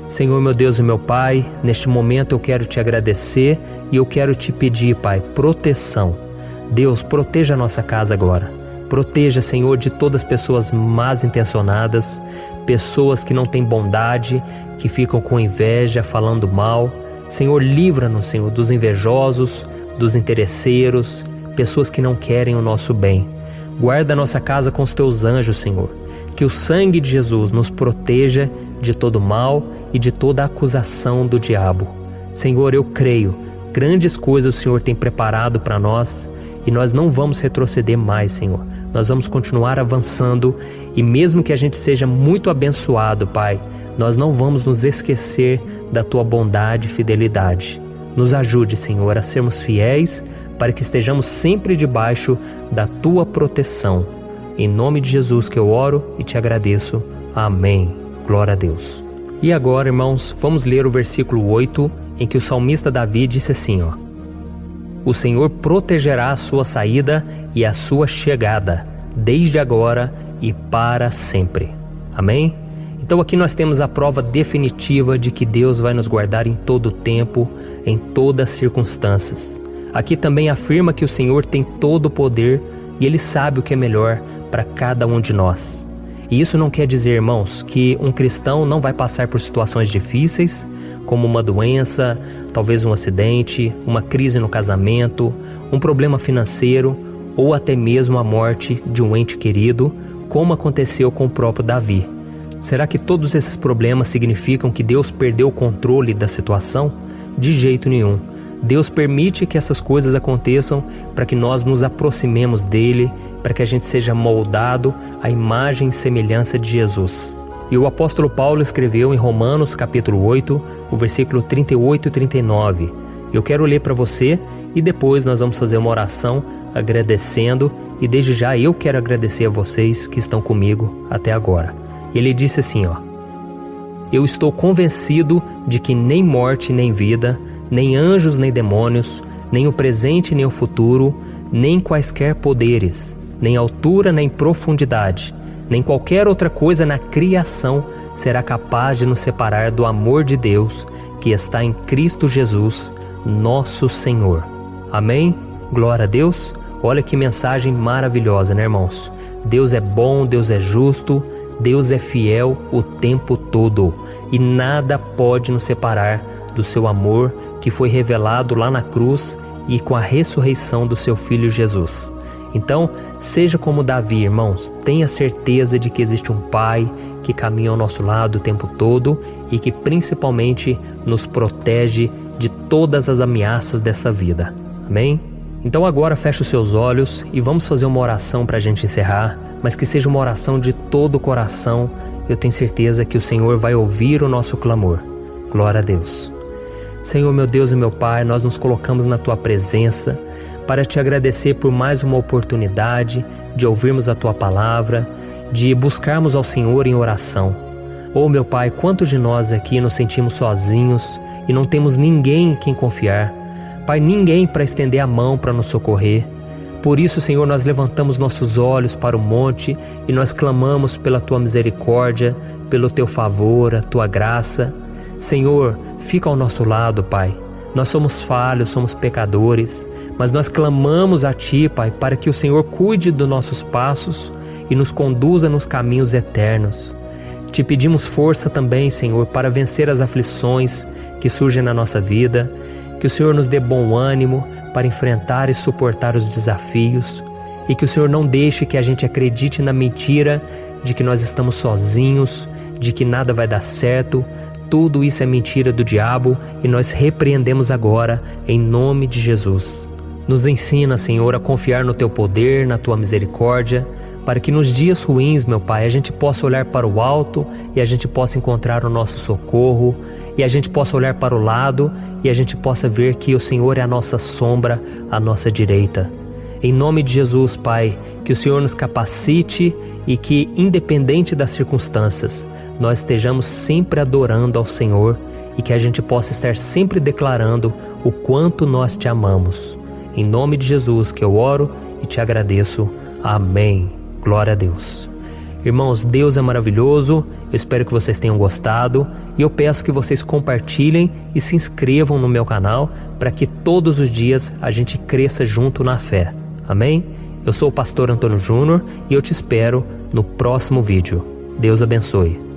Senhor, meu Deus e meu Pai, neste momento eu quero te agradecer e eu quero te pedir, Pai, proteção. Deus, proteja a nossa casa agora. Proteja, Senhor, de todas as pessoas mal intencionadas, pessoas que não têm bondade, que ficam com inveja, falando mal. Senhor, livra-nos, Senhor, dos invejosos, dos interesseiros, pessoas que não querem o nosso bem. Guarda a nossa casa com os teus anjos, Senhor. Que o sangue de Jesus nos proteja de todo mal e de toda acusação do diabo. Senhor, eu creio, grandes coisas o Senhor tem preparado para nós e nós não vamos retroceder mais, Senhor. Nós vamos continuar avançando e mesmo que a gente seja muito abençoado, Pai, nós não vamos nos esquecer da Tua bondade e fidelidade. Nos ajude, Senhor, a sermos fiéis para que estejamos sempre debaixo da Tua proteção. Em nome de Jesus que eu oro e te agradeço. Amém. Glória a Deus. E agora, irmãos, vamos ler o versículo 8, em que o salmista Davi disse assim, ó: O Senhor protegerá a sua saída e a sua chegada, desde agora e para sempre. Amém? Então aqui nós temos a prova definitiva de que Deus vai nos guardar em todo o tempo, em todas as circunstâncias. Aqui também afirma que o Senhor tem todo o poder e Ele sabe o que é melhor para cada um de nós. E isso não quer dizer, irmãos, que um cristão não vai passar por situações difíceis, como uma doença, talvez um acidente, uma crise no casamento, um problema financeiro ou até mesmo a morte de um ente querido, como aconteceu com o próprio Davi. Será que todos esses problemas significam que Deus perdeu o controle da situação? De jeito nenhum. Deus permite que essas coisas aconteçam para que nós nos aproximemos dele, para que a gente seja moldado à imagem e semelhança de Jesus. E o apóstolo Paulo escreveu em Romanos capítulo 8, o versículo 38 e 39. Eu quero ler para você e depois nós vamos fazer uma oração agradecendo, e desde já eu quero agradecer a vocês que estão comigo até agora. Ele disse assim, ó: Eu estou convencido de que nem morte nem vida, nem anjos nem demônios, nem o presente nem o futuro, nem quaisquer poderes, nem altura nem profundidade, nem qualquer outra coisa na criação será capaz de nos separar do amor de Deus que está em Cristo Jesus, nosso Senhor. Amém? Glória a Deus. Olha que mensagem maravilhosa, né, irmãos? Deus é bom, Deus é justo, Deus é fiel o tempo todo e nada pode nos separar do seu amor que foi revelado lá na cruz e com a ressurreição do seu Filho Jesus. Então, seja como Davi, irmãos, tenha certeza de que existe um Pai que caminha ao nosso lado o tempo todo e que principalmente nos protege de todas as ameaças desta vida. Amém? Então agora feche os seus olhos e vamos fazer uma oração para a gente encerrar, mas que seja uma oração de todo o coração. Eu tenho certeza que o Senhor vai ouvir o nosso clamor. Glória a Deus. Senhor, meu Deus e meu Pai, nós nos colocamos na Tua presença para Te agradecer por mais uma oportunidade de ouvirmos a Tua palavra, de buscarmos ao Senhor em oração. Oh, meu Pai, quantos de nós aqui nos sentimos sozinhos e não temos ninguém em quem confiar. Pai, ninguém para estender a mão para nos socorrer. Por isso, Senhor, nós levantamos nossos olhos para o monte e nós clamamos pela Tua misericórdia, pelo Teu favor, a Tua graça. Senhor, fica ao nosso lado, Pai. Nós somos falhos, somos pecadores, mas nós clamamos a Ti, Pai, para que o Senhor cuide dos nossos passos e nos conduza nos caminhos eternos. Te pedimos força também, Senhor, para vencer as aflições que surgem na nossa vida, que o Senhor nos dê bom ânimo para enfrentar e suportar os desafios e que o Senhor não deixe que a gente acredite na mentira de que nós estamos sozinhos, de que nada vai dar certo. Tudo isso é mentira do diabo e nós repreendemos agora em nome de Jesus. Nos ensina, Senhor, a confiar no Teu poder, na Tua misericórdia, para que nos dias ruins, meu Pai, a gente possa olhar para o alto e a gente possa encontrar o nosso socorro, e a gente possa olhar para o lado e a gente possa ver que o Senhor é a nossa sombra, a nossa direita. Em nome de Jesus, Pai, que o Senhor nos capacite e que, independente das circunstâncias, nós estejamos sempre adorando ao Senhor e que a gente possa estar sempre declarando o quanto nós Te amamos. Em nome de Jesus que eu oro e Te agradeço. Amém. Glória a Deus. Irmãos, Deus é maravilhoso, eu espero que vocês tenham gostado e eu peço que vocês compartilhem e se inscrevam no meu canal para que todos os dias a gente cresça junto na fé. Amém? Eu sou o pastor Antônio Júnior e eu te espero no próximo vídeo. Deus abençoe.